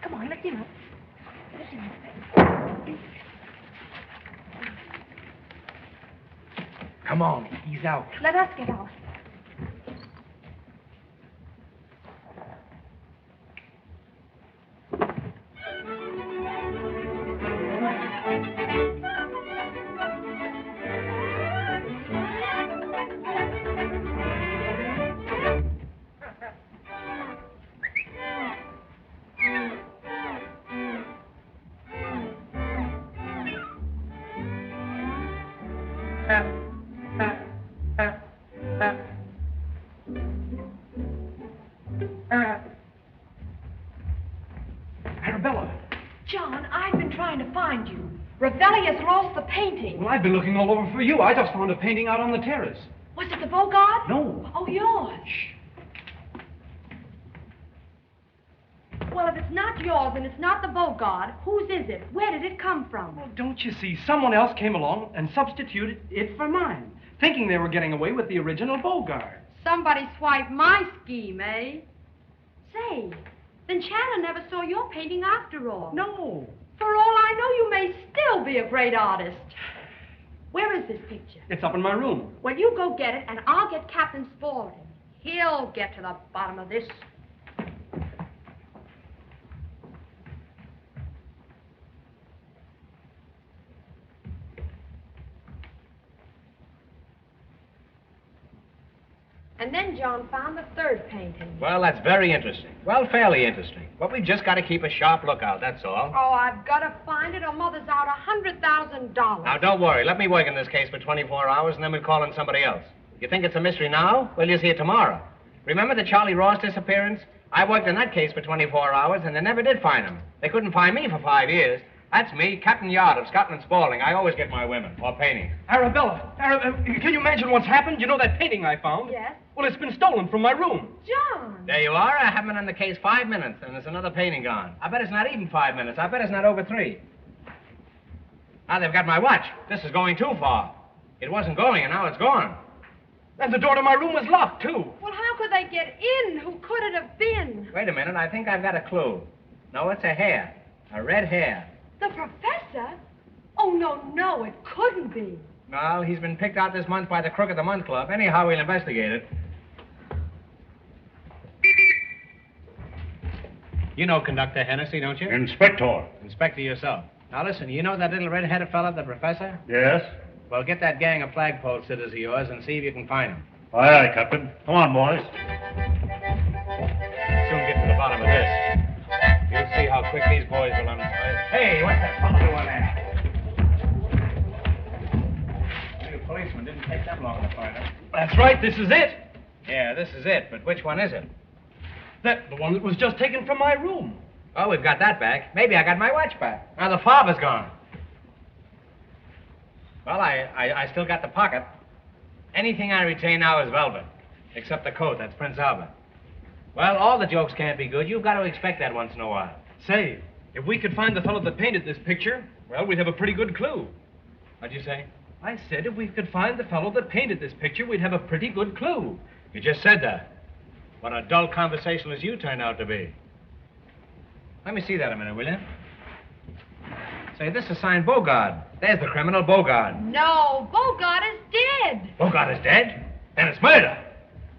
Come on, lift him up. Lift him up. Come on, he's out. Let us get out. Arabella. John, I've been trying to find you. Ravelli has lost the painting. Well, I've been looking all over for you. I just found a painting out on the terrace. Was it the Beaugard? No. Oh, yours. Well, if it's not yours and it's not the Beaugard, whose is it? Where did it come from? Well, don't you see? Someone else came along and substituted it for mine, thinking they were getting away with the original Beaugard. Somebody swiped my scheme, eh? Say, then Chandler never saw your painting after all. No. For all I know, you may still be a great artist. Where is this picture? It's up in my room. Well, you go get it, and I'll get Captain Spaulding. He'll get to the bottom of this. And then John found the third painting. Well, that's very interesting. Well, fairly interesting. But we've just got to keep a sharp lookout, that's all. Oh, I've got to find it or Mother's out $100,000. Now, don't worry. Let me work in this case for 24 hours, and then we'll call in somebody else. You think it's a mystery now? Well, you'll see it tomorrow. Remember the Charlie Ross disappearance? I worked in that case for 24 hours, and they never did find him. They couldn't find me for 5 years. That's me, Captain Yard of Scotland Spaulding. I always get my women, or paintings. Arabella, can you imagine what's happened? You know that painting I found? Yes. Well, it's been stolen from my room. John! There you are. I haven't been on the case 5 minutes, and there's another painting gone. I bet it's not even 5 minutes. I bet it's not over 3. Now they've got my watch. This is going too far. It wasn't going, and now it's gone. And the door to my room was locked, too. Well, how could they get in? Who could it have been? Wait a minute. I think I've got a clue. No, it's a hair. A red hair. The professor? Oh, no, it couldn't be. No, he's been picked out this month by the Crook of the Month Club. Anyhow, we'll investigate it. You know Conductor Hennessy, don't you? Inspector. Inspector yourself. Now, listen, you know that little red-headed fella, the professor? Yes? Well, get that gang of flagpole sitters of yours and see if you can find him. Aye, aye, Captain. Come on, boys. Soon get to the bottom of this. You'll see how quick these boys will Hey, what's that fellow doing there? You policemen didn't take them long to find him. That's right, this is it. Yeah, this is it, but which one is it? The one that was just taken from my room. Oh, we've got that back. Maybe I got my watch back. Now the fob is gone. Well, I still got the pocket. Anything I retain now is velvet, except the coat. That's Prince Albert. Well, all the jokes can't be good. You've got to expect that once in a while. Say, if we could find the fellow that painted this picture, well, we'd have a pretty good clue. What'd you say? I said if we could find the fellow that painted this picture, we'd have a pretty good clue. You just said that. What a dull conversationalist you turned out to be. Let me see that a minute, will you? Say, this is signed Beaugard. There's the criminal, Beaugard. No, Beaugard is dead. Beaugard is dead? Then it's murder.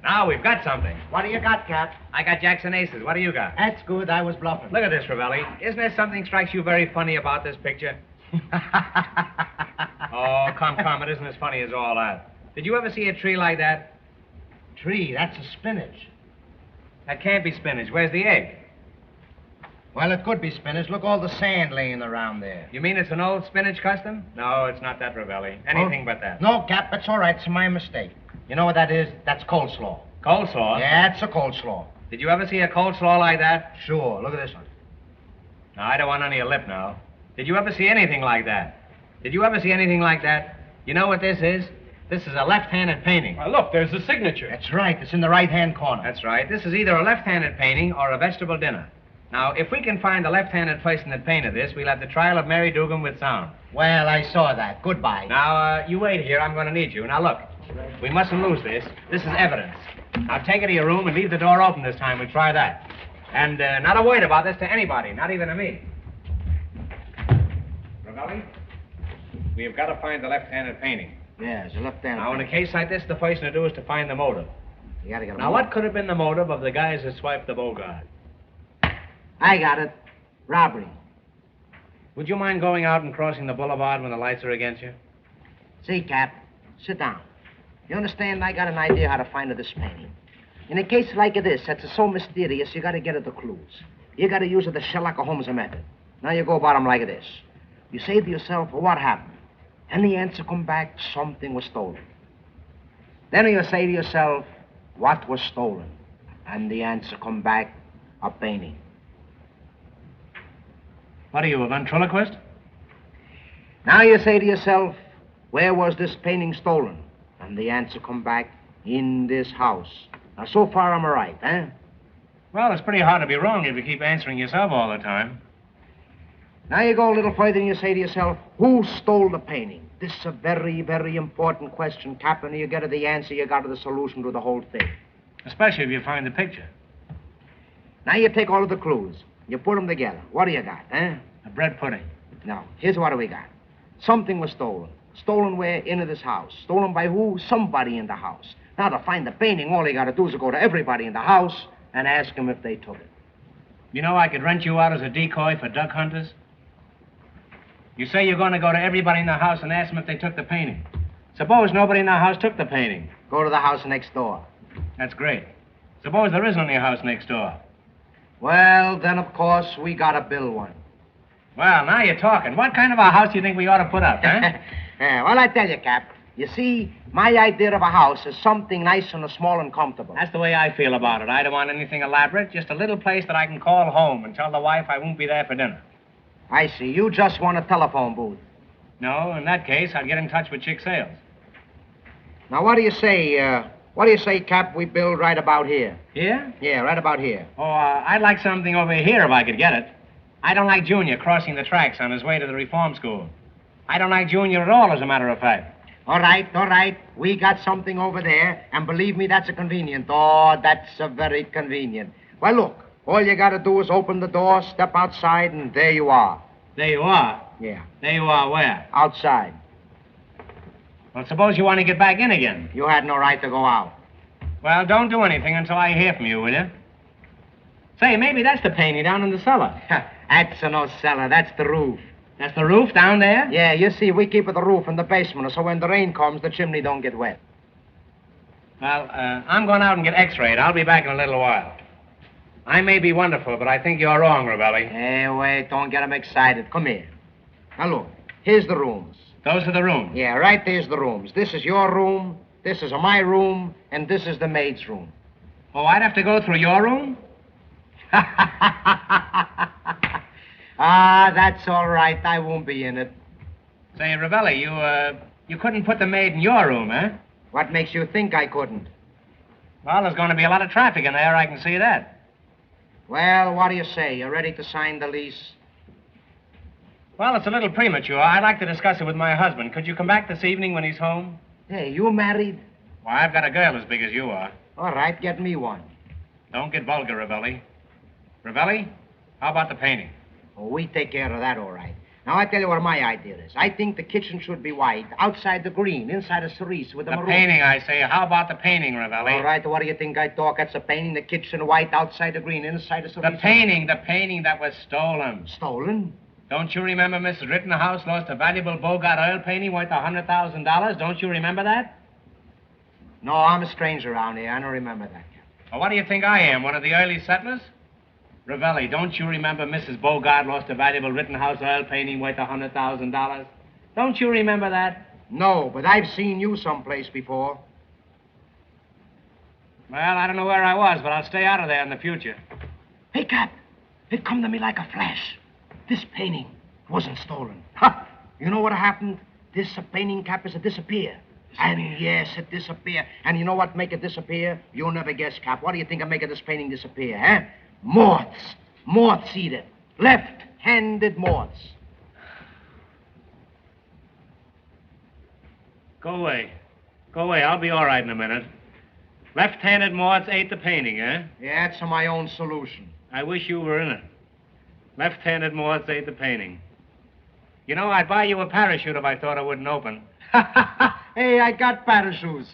Now we've got something. What do you got, Cap? I got Jackson Aces. What do you got? That's good. I was bluffing. Look at this, Ravelli. Isn't there something strikes you very funny about this picture? Oh, come. It isn't as funny as all that. Did you ever see a tree like that? Tree? That's a spinach. That can't be spinach. Where's the egg? Well, it could be spinach. Look, all the sand laying around there. You mean it's an old spinach custom? No, it's not that, Ravelli. Anything but that. No, Cap, that's all right. It's my mistake. You know what that is? That's coleslaw. Coleslaw? Yeah, it's a coleslaw. Did you ever see a coleslaw like that? Sure. Look at this one. Now, I don't want none of your lip now. Did you ever see anything like that? Did you ever see anything like that? You know what this is? This is a left-handed painting. Well, look, there's the signature. That's right. It's in the right-hand corner. That's right. This is either a left-handed painting or a vegetable dinner. Now, if we can find the left-handed person that painted this, we'll have the trial of Mary Dugan with sound. Well, I saw that. Goodbye. Now, you wait here. I'm going to need you. Now, look. We mustn't lose this. This is evidence. Now, take it to your room and leave the door open this time. We'll try that. And not a word about this to anybody, not even to me. Ravelli, we have got to find the left-handed painting. Yeah, it's a left-handed Now, in a case like this, the first thing to do is to find the motive. You gotta get a Now, what could have been the motive of the guys that swiped the Beaugard? I got it. Robbery. Would you mind going out and crossing the boulevard when the lights are against you? See, Cap, sit down. You understand, I got an idea how to find this painting. In a case like this, that's so mysterious, you gotta get at the clues. You gotta use the Sherlock Holmes method. Now you go about them like this. You say to yourself, what happened? And the answer come back, something was stolen. Then you say to yourself, what was stolen? And the answer come back, a painting. What are you, a ventriloquist? Now you say to yourself, where was this painting stolen? And the answer come back, in this house. Now, so far I'm right, eh? Well, it's pretty hard to be wrong if you keep answering yourself all the time. Now you go a little further and you say to yourself, who stole the painting? This is a very, very important question, Captain. You get to the answer, you got to the solution to the whole thing. Especially if you find the picture. Now you take all of the clues. You put them together. What do you got, eh? A bread pudding. No. Here's what do we got. Something was stolen. Stolen where? Into this house. Stolen by who? Somebody in the house. Now, to find the painting, all you got to do is go to everybody in the house and ask them if they took it. You know, I could rent you out as a decoy for duck hunters. You say you're going to go to everybody in the house and ask them if they took the painting. Suppose nobody in the house took the painting. Go to the house next door. That's great. Suppose there isn't any house next door. Well, then, of course, we got to build one. Well, now you're talking. What kind of a house do you think we ought to put up, huh? Yeah, well, I tell you, Cap, you see, my idea of a house is something nice and small and comfortable. That's the way I feel about it. I don't want anything elaborate, just a little place that I can call home and tell the wife I won't be there for dinner. I see. You just want a telephone booth. No, in that case, I'd get in touch with Chick Sales. Now, what do you say, Cap, we build right about here? Here? Yeah, right about here. Oh, I'd like something over here if I could get it. I don't like Junior crossing the tracks on his way to the reform school. I don't like Junior at all, as a matter of fact. All right. We got something over there, and believe me, that's a convenient. Oh, that's a very convenient. Well, look, all you got to do is open the door, step outside, and there you are. There you are? Yeah. There you are where? Outside. Well, suppose you want to get back in again. You had no right to go out. Well, don't do anything until I hear from you, will you? Say, maybe that's the painting down in the cellar. That's no cellar. That's the roof. That's the roof down there? Yeah, you see, we keep the roof in the basement, so when the rain comes, the chimney don't get wet. Well, I'm going out and get x-rayed. I'll be back in a little while. I may be wonderful, but I think you're wrong, Ravelli. Hey, wait, don't get him excited. Come here. Now, look, here's the rooms. Those are the rooms? Yeah, right there's the rooms. This is your room, this is my room, and this is the maid's room. Oh, I'd have to go through your room? Ah, that's all right. I won't be in it. Say, Ravelli, you couldn't put the maid in your room, eh? What makes you think I couldn't? Well, there's going to be a lot of traffic in there, I can see that. Well, what do you say? You ready to sign the lease? Well, it's a little premature. I'd like to discuss it with my husband. Could you come back this evening when he's home? Hey, you married? Well, I've got a girl as big as you are. All right, get me one. Don't get vulgar, Ravelli. Ravelli, how about the painting? Oh, we take care of that, all right. Now, I tell you what my idea is. I think the kitchen should be white, outside the green, inside a cerise with the maroon. The painting, I say. How about the painting, Ravelli? All right, what do you think I talk? That's a painting, the kitchen white, outside the green, inside the cerise. The painting that was stolen. Stolen? Don't you remember Mrs. Rittenhouse lost a valuable Beaugard oil painting worth $100,000? Don't you remember that? No, I'm a stranger around here. I don't remember that. Well, what do you think I am, one of the early settlers? Ravelli, don't you remember Mrs. Beaugard lost a valuable Rittenhouse oil painting worth $100,000? Don't you remember that? No, but I've seen you someplace before. Well, I don't know where I was, but I'll stay out of there in the future. Hey, Cap, it come to me like a flash. This painting wasn't stolen. Ha! You know what happened? This painting, Cap, is a disappear. And yes, it disappear. And you know what make it disappear? You'll never guess, Cap. What do you think of making this painting disappear, huh? Moths. Moths eat it. Left-handed moths. Go away. Go away. I'll be all right in a minute. Left-handed moths ate the painting, eh? Yeah, that's my own solution. I wish you were in it. Left-handed moths ate the painting. You know, I'd buy you a parachute if I thought it wouldn't open. Hey, I got parachutes.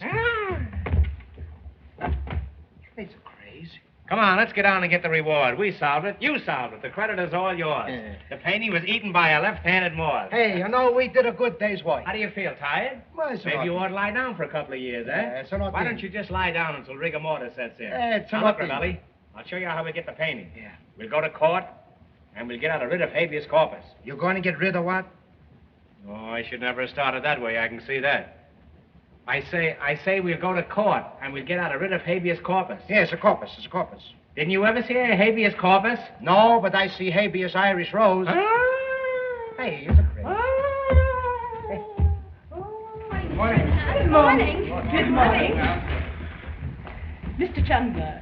It's crazy. Come on, let's get down and get the reward. We solved it. You solved it. The credit is all yours. The painting was eaten by a left-handed moth. Hey, you know, we did a good day's work. How do you feel, tired? Well, Maybe you ought to lie down for a couple of years, eh? Why don't you just lie down until rigor mortis sets in? Now, look, Ravelli, I'll show you how we get the painting. Yeah. We'll go to court, and we'll get out rid of habeas corpus. You're going to get rid of what? Oh, I should never have started that way, I can see that. I say we'll go to court and we'll get out a writ of habeas corpus. Yeah, it's a corpus. It's a corpus. Didn't you ever see a habeas corpus? No, but I see habeas Irish rose. Hey, it's a crazy. Good morning. Good morning. Mr. Chandler,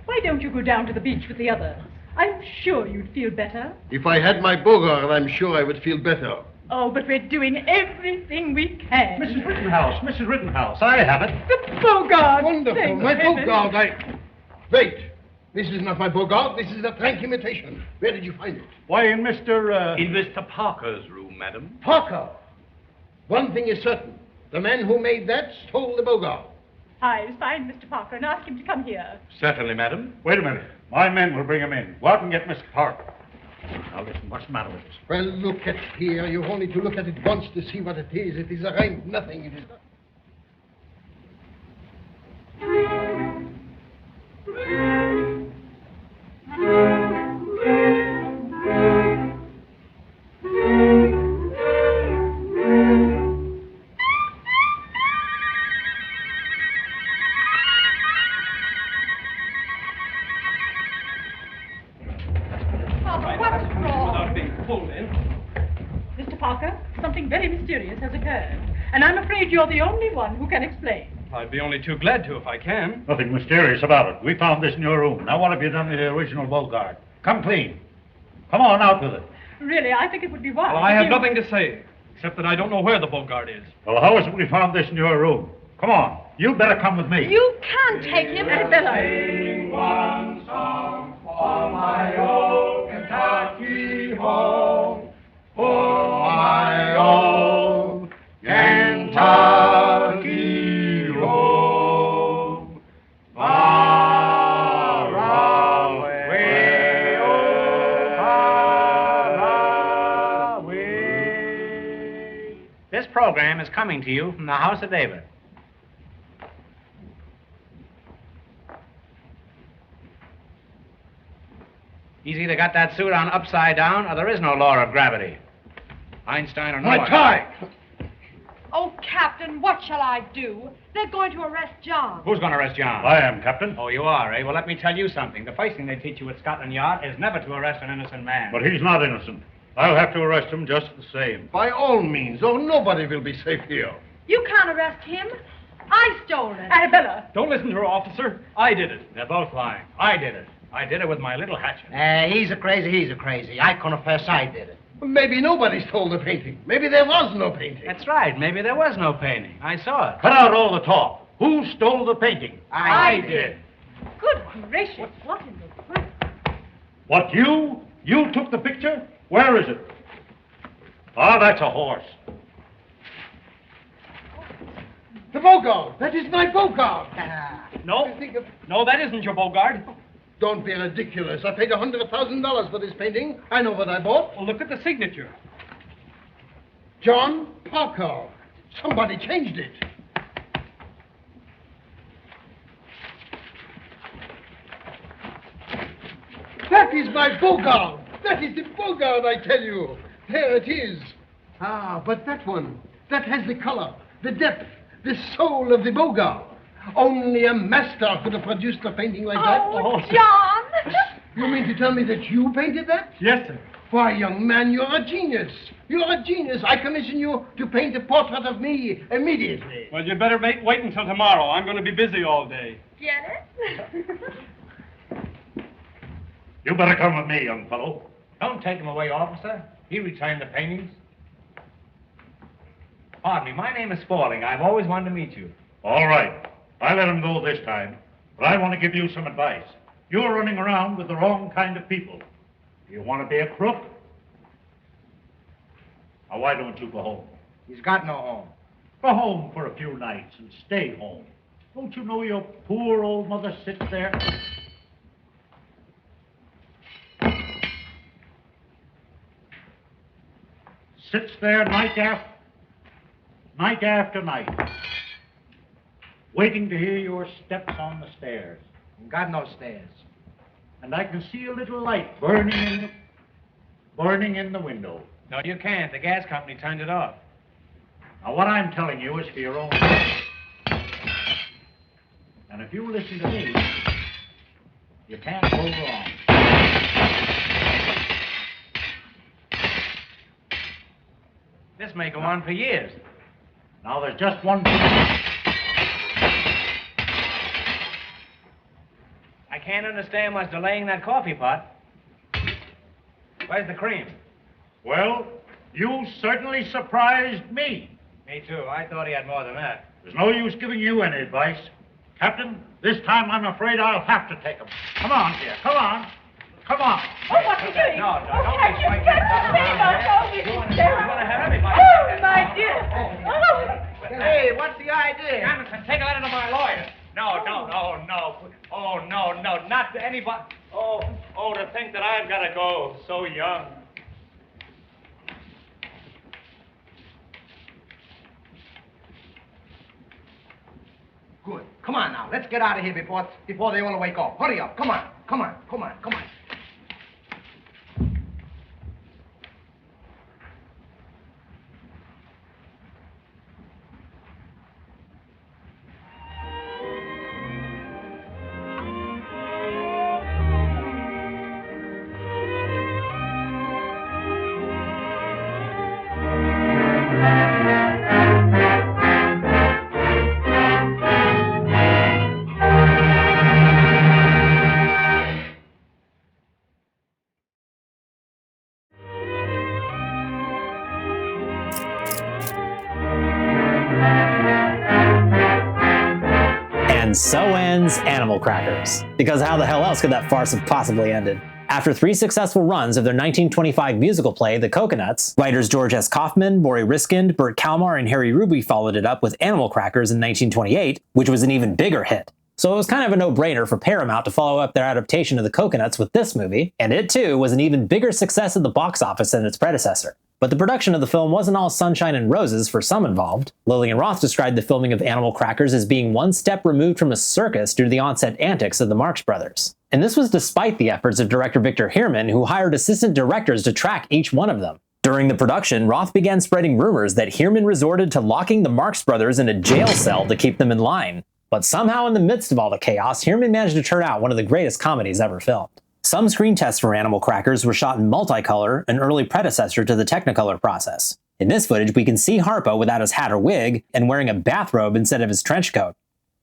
why don't you go down to the beach with the others? I'm sure you'd feel better. If I had my Beaugard, I'm sure I would feel better. Oh, but we're doing everything we can. Mrs. Rittenhouse, I have it. The Beaugard! Wonderful, my Beaugard. Wait, this is not my Beaugard. This is a frank imitation. Where did you find it? Why, in Mr. In Mr. Parker's room, madam. Parker. One thing is certain. The man who made that stole the Beaugard. I'll find Mr. Parker and ask him to come here. Certainly, madam. Wait a minute. My men will bring him in. Go out and get Mr. Parker. Now, listen, what's the matter with this? Well, look at here. You've only to look at it once to see what it is. It is a rhyme nothing. It is not. Mr. Parker, something very mysterious has occurred, and I'm afraid you're the only one who can explain. I'd be only too glad to if I can. Nothing mysterious about it. We found this in your room. Now, what have you done with the original Beaugard? Come clean. Come on, out with it. Really, I think it would be wise. Well, I if have you- nothing to say, except that I don't know where the Beaugard is. Well, how is it we found this in your room? Come on. You better come with me. You can't take him. Arabella. Sing one song for my old Kentucky home, for my old Kentucky home. Far away, oh, far away. This program is coming to you from the House of David. He's either got that suit on upside down or there is no law of gravity. Einstein or no My one. tie! Oh, Captain, what shall I do? They're going to arrest John. Who's going to arrest John? I am, Captain. Oh, you are, eh? Well, let me tell you something. The first thing they teach you at Scotland Yard is never to arrest an innocent man. But he's not innocent. I'll have to arrest him just the same. By all means, or nobody will be safe here. You can't arrest him. I stole it. Arabella. Don't listen to her, officer. I did it. They're both lying. I did it. I did it with my little hatchet. He's a crazy. I confess I did it. Maybe nobody stole the painting. Maybe there was no painting. That's right. Maybe there was no painting. I saw it. Cut out all the talk. Who stole the painting? I did. Good gracious, what in the world? What, you? You took the picture? Where is it? Ah, that's a horse. The Beaugard! That is my Beaugard! No. No, that isn't your Beaugard. Don't be ridiculous. I paid $100,000 for this painting. I know what I bought. Well, look at the signature. John Parker. Somebody changed it. That is my Beaugard. That is the Beaugard, I tell you. There it is. Ah, but that one, that has the color, the depth, the soul of the Beaugard. Only a master could have produced a painting like that. Oh, John! You mean to tell me that you painted that? Yes, sir. Why, young man, you're a genius. You're a genius. I commission you to paint a portrait of me immediately. Well, you'd better wait until tomorrow. I'm going to be busy all day. Get it? You better come with me, young fellow. Don't take him away, officer. He returned the paintings. Pardon me. My name is Spaulding. I've always wanted to meet you. All right. I let him go this time. But I want to give you some advice. You're running around with the wrong kind of people. You want to be a crook? Now, why don't you go home? He's got no home. Go home for a few nights and stay home. Don't you know your poor old mother sits there? Sits there night after night, waiting to hear your steps on the stairs. Got no stairs. And I can see a little light burning in the window. No, you can't. The gas company turned it off. Now, what I'm telling you is for your own. And if you listen to me, you can't go wrong. This may go on for years. Now, there's just one thing. I can't understand what's delaying that coffee pot. Where's the cream? Well, you certainly surprised me. Me too. I thought he had more than that. There's no use giving you any advice. Captain, this time I'm afraid I'll have to take him. Come on, dear. Come on. Come on. Oh, what are you doing? No, don't be Captain, swinging. Captain, You want to have everybody. Oh, my dear. Oh. Hey, what's the idea? Amundsen, take a letter to my lawyer. No. Oh, no, not to anybody. Oh, to think that I've got to go so young. Good. Come on now. Let's get out of here before they all wake up. Hurry up. Come on. And so ends Animal Crackers. Because how the hell else could that farce have possibly ended? After 3 successful runs of their 1925 musical play, The Coconuts, writers George S. Kaufman, Maury Riskind, Burt Kalmar, and Harry Ruby followed it up with Animal Crackers in 1928, which was an even bigger hit. So it was kind of a no-brainer for Paramount to follow up their adaptation of The Coconuts with this movie, and it too was an even bigger success at the box office than its predecessor. But the production of the film wasn't all sunshine and roses for some involved. Lillian Roth described the filming of Animal Crackers as being one step removed from a circus due to the on-set antics of the Marx Brothers. And this was despite the efforts of director Victor Heerman, who hired assistant directors to track each one of them. During the production, Roth began spreading rumors that Heerman resorted to locking the Marx Brothers in a jail cell to keep them in line. But somehow in the midst of all the chaos, Heerman managed to turn out one of the greatest comedies ever filmed. Some screen tests for Animal Crackers were shot in multicolor, an early predecessor to the Technicolor process. In this footage, we can see Harpo without his hat or wig, and wearing a bathrobe instead of his trench coat.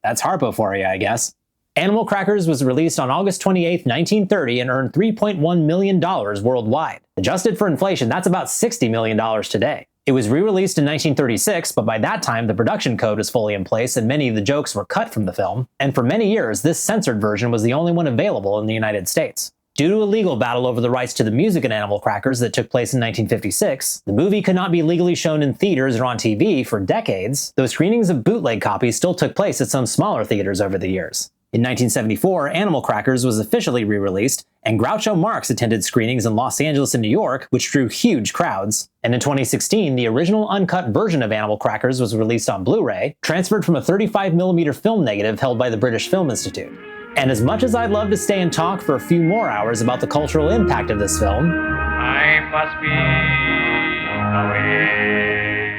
That's Harpo for you, I guess. Animal Crackers was released on August 28, 1930, and earned $3.1 million worldwide. Adjusted for inflation, that's about $60 million today. It was re-released in 1936, but by that time the production code was fully in place and many of the jokes were cut from the film, and for many years this censored version was the only one available in the United States. Due to a legal battle over the rights to the music in Animal Crackers that took place in 1956, the movie could not be legally shown in theaters or on TV for decades, though screenings of bootleg copies still took place at some smaller theaters over the years. In 1974, Animal Crackers was officially re-released, and Groucho Marx attended screenings in Los Angeles and New York, which drew huge crowds. And in 2016, the original uncut version of Animal Crackers was released on Blu-ray, transferred from a 35mm film negative held by the British Film Institute. And as much as I'd love to stay and talk for a few more hours about the cultural impact of this film, I must be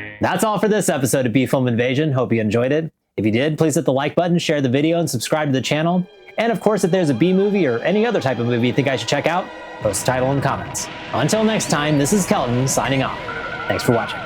away. That's all for this episode of B-Film Invasion. Hope you enjoyed it. If you did, please hit the like button, share the video, and subscribe to the channel. And of course, if there's a B-movie or any other type of movie you think I should check out, post the title in the comments. Until next time, this is Kelton signing off. Thanks for watching.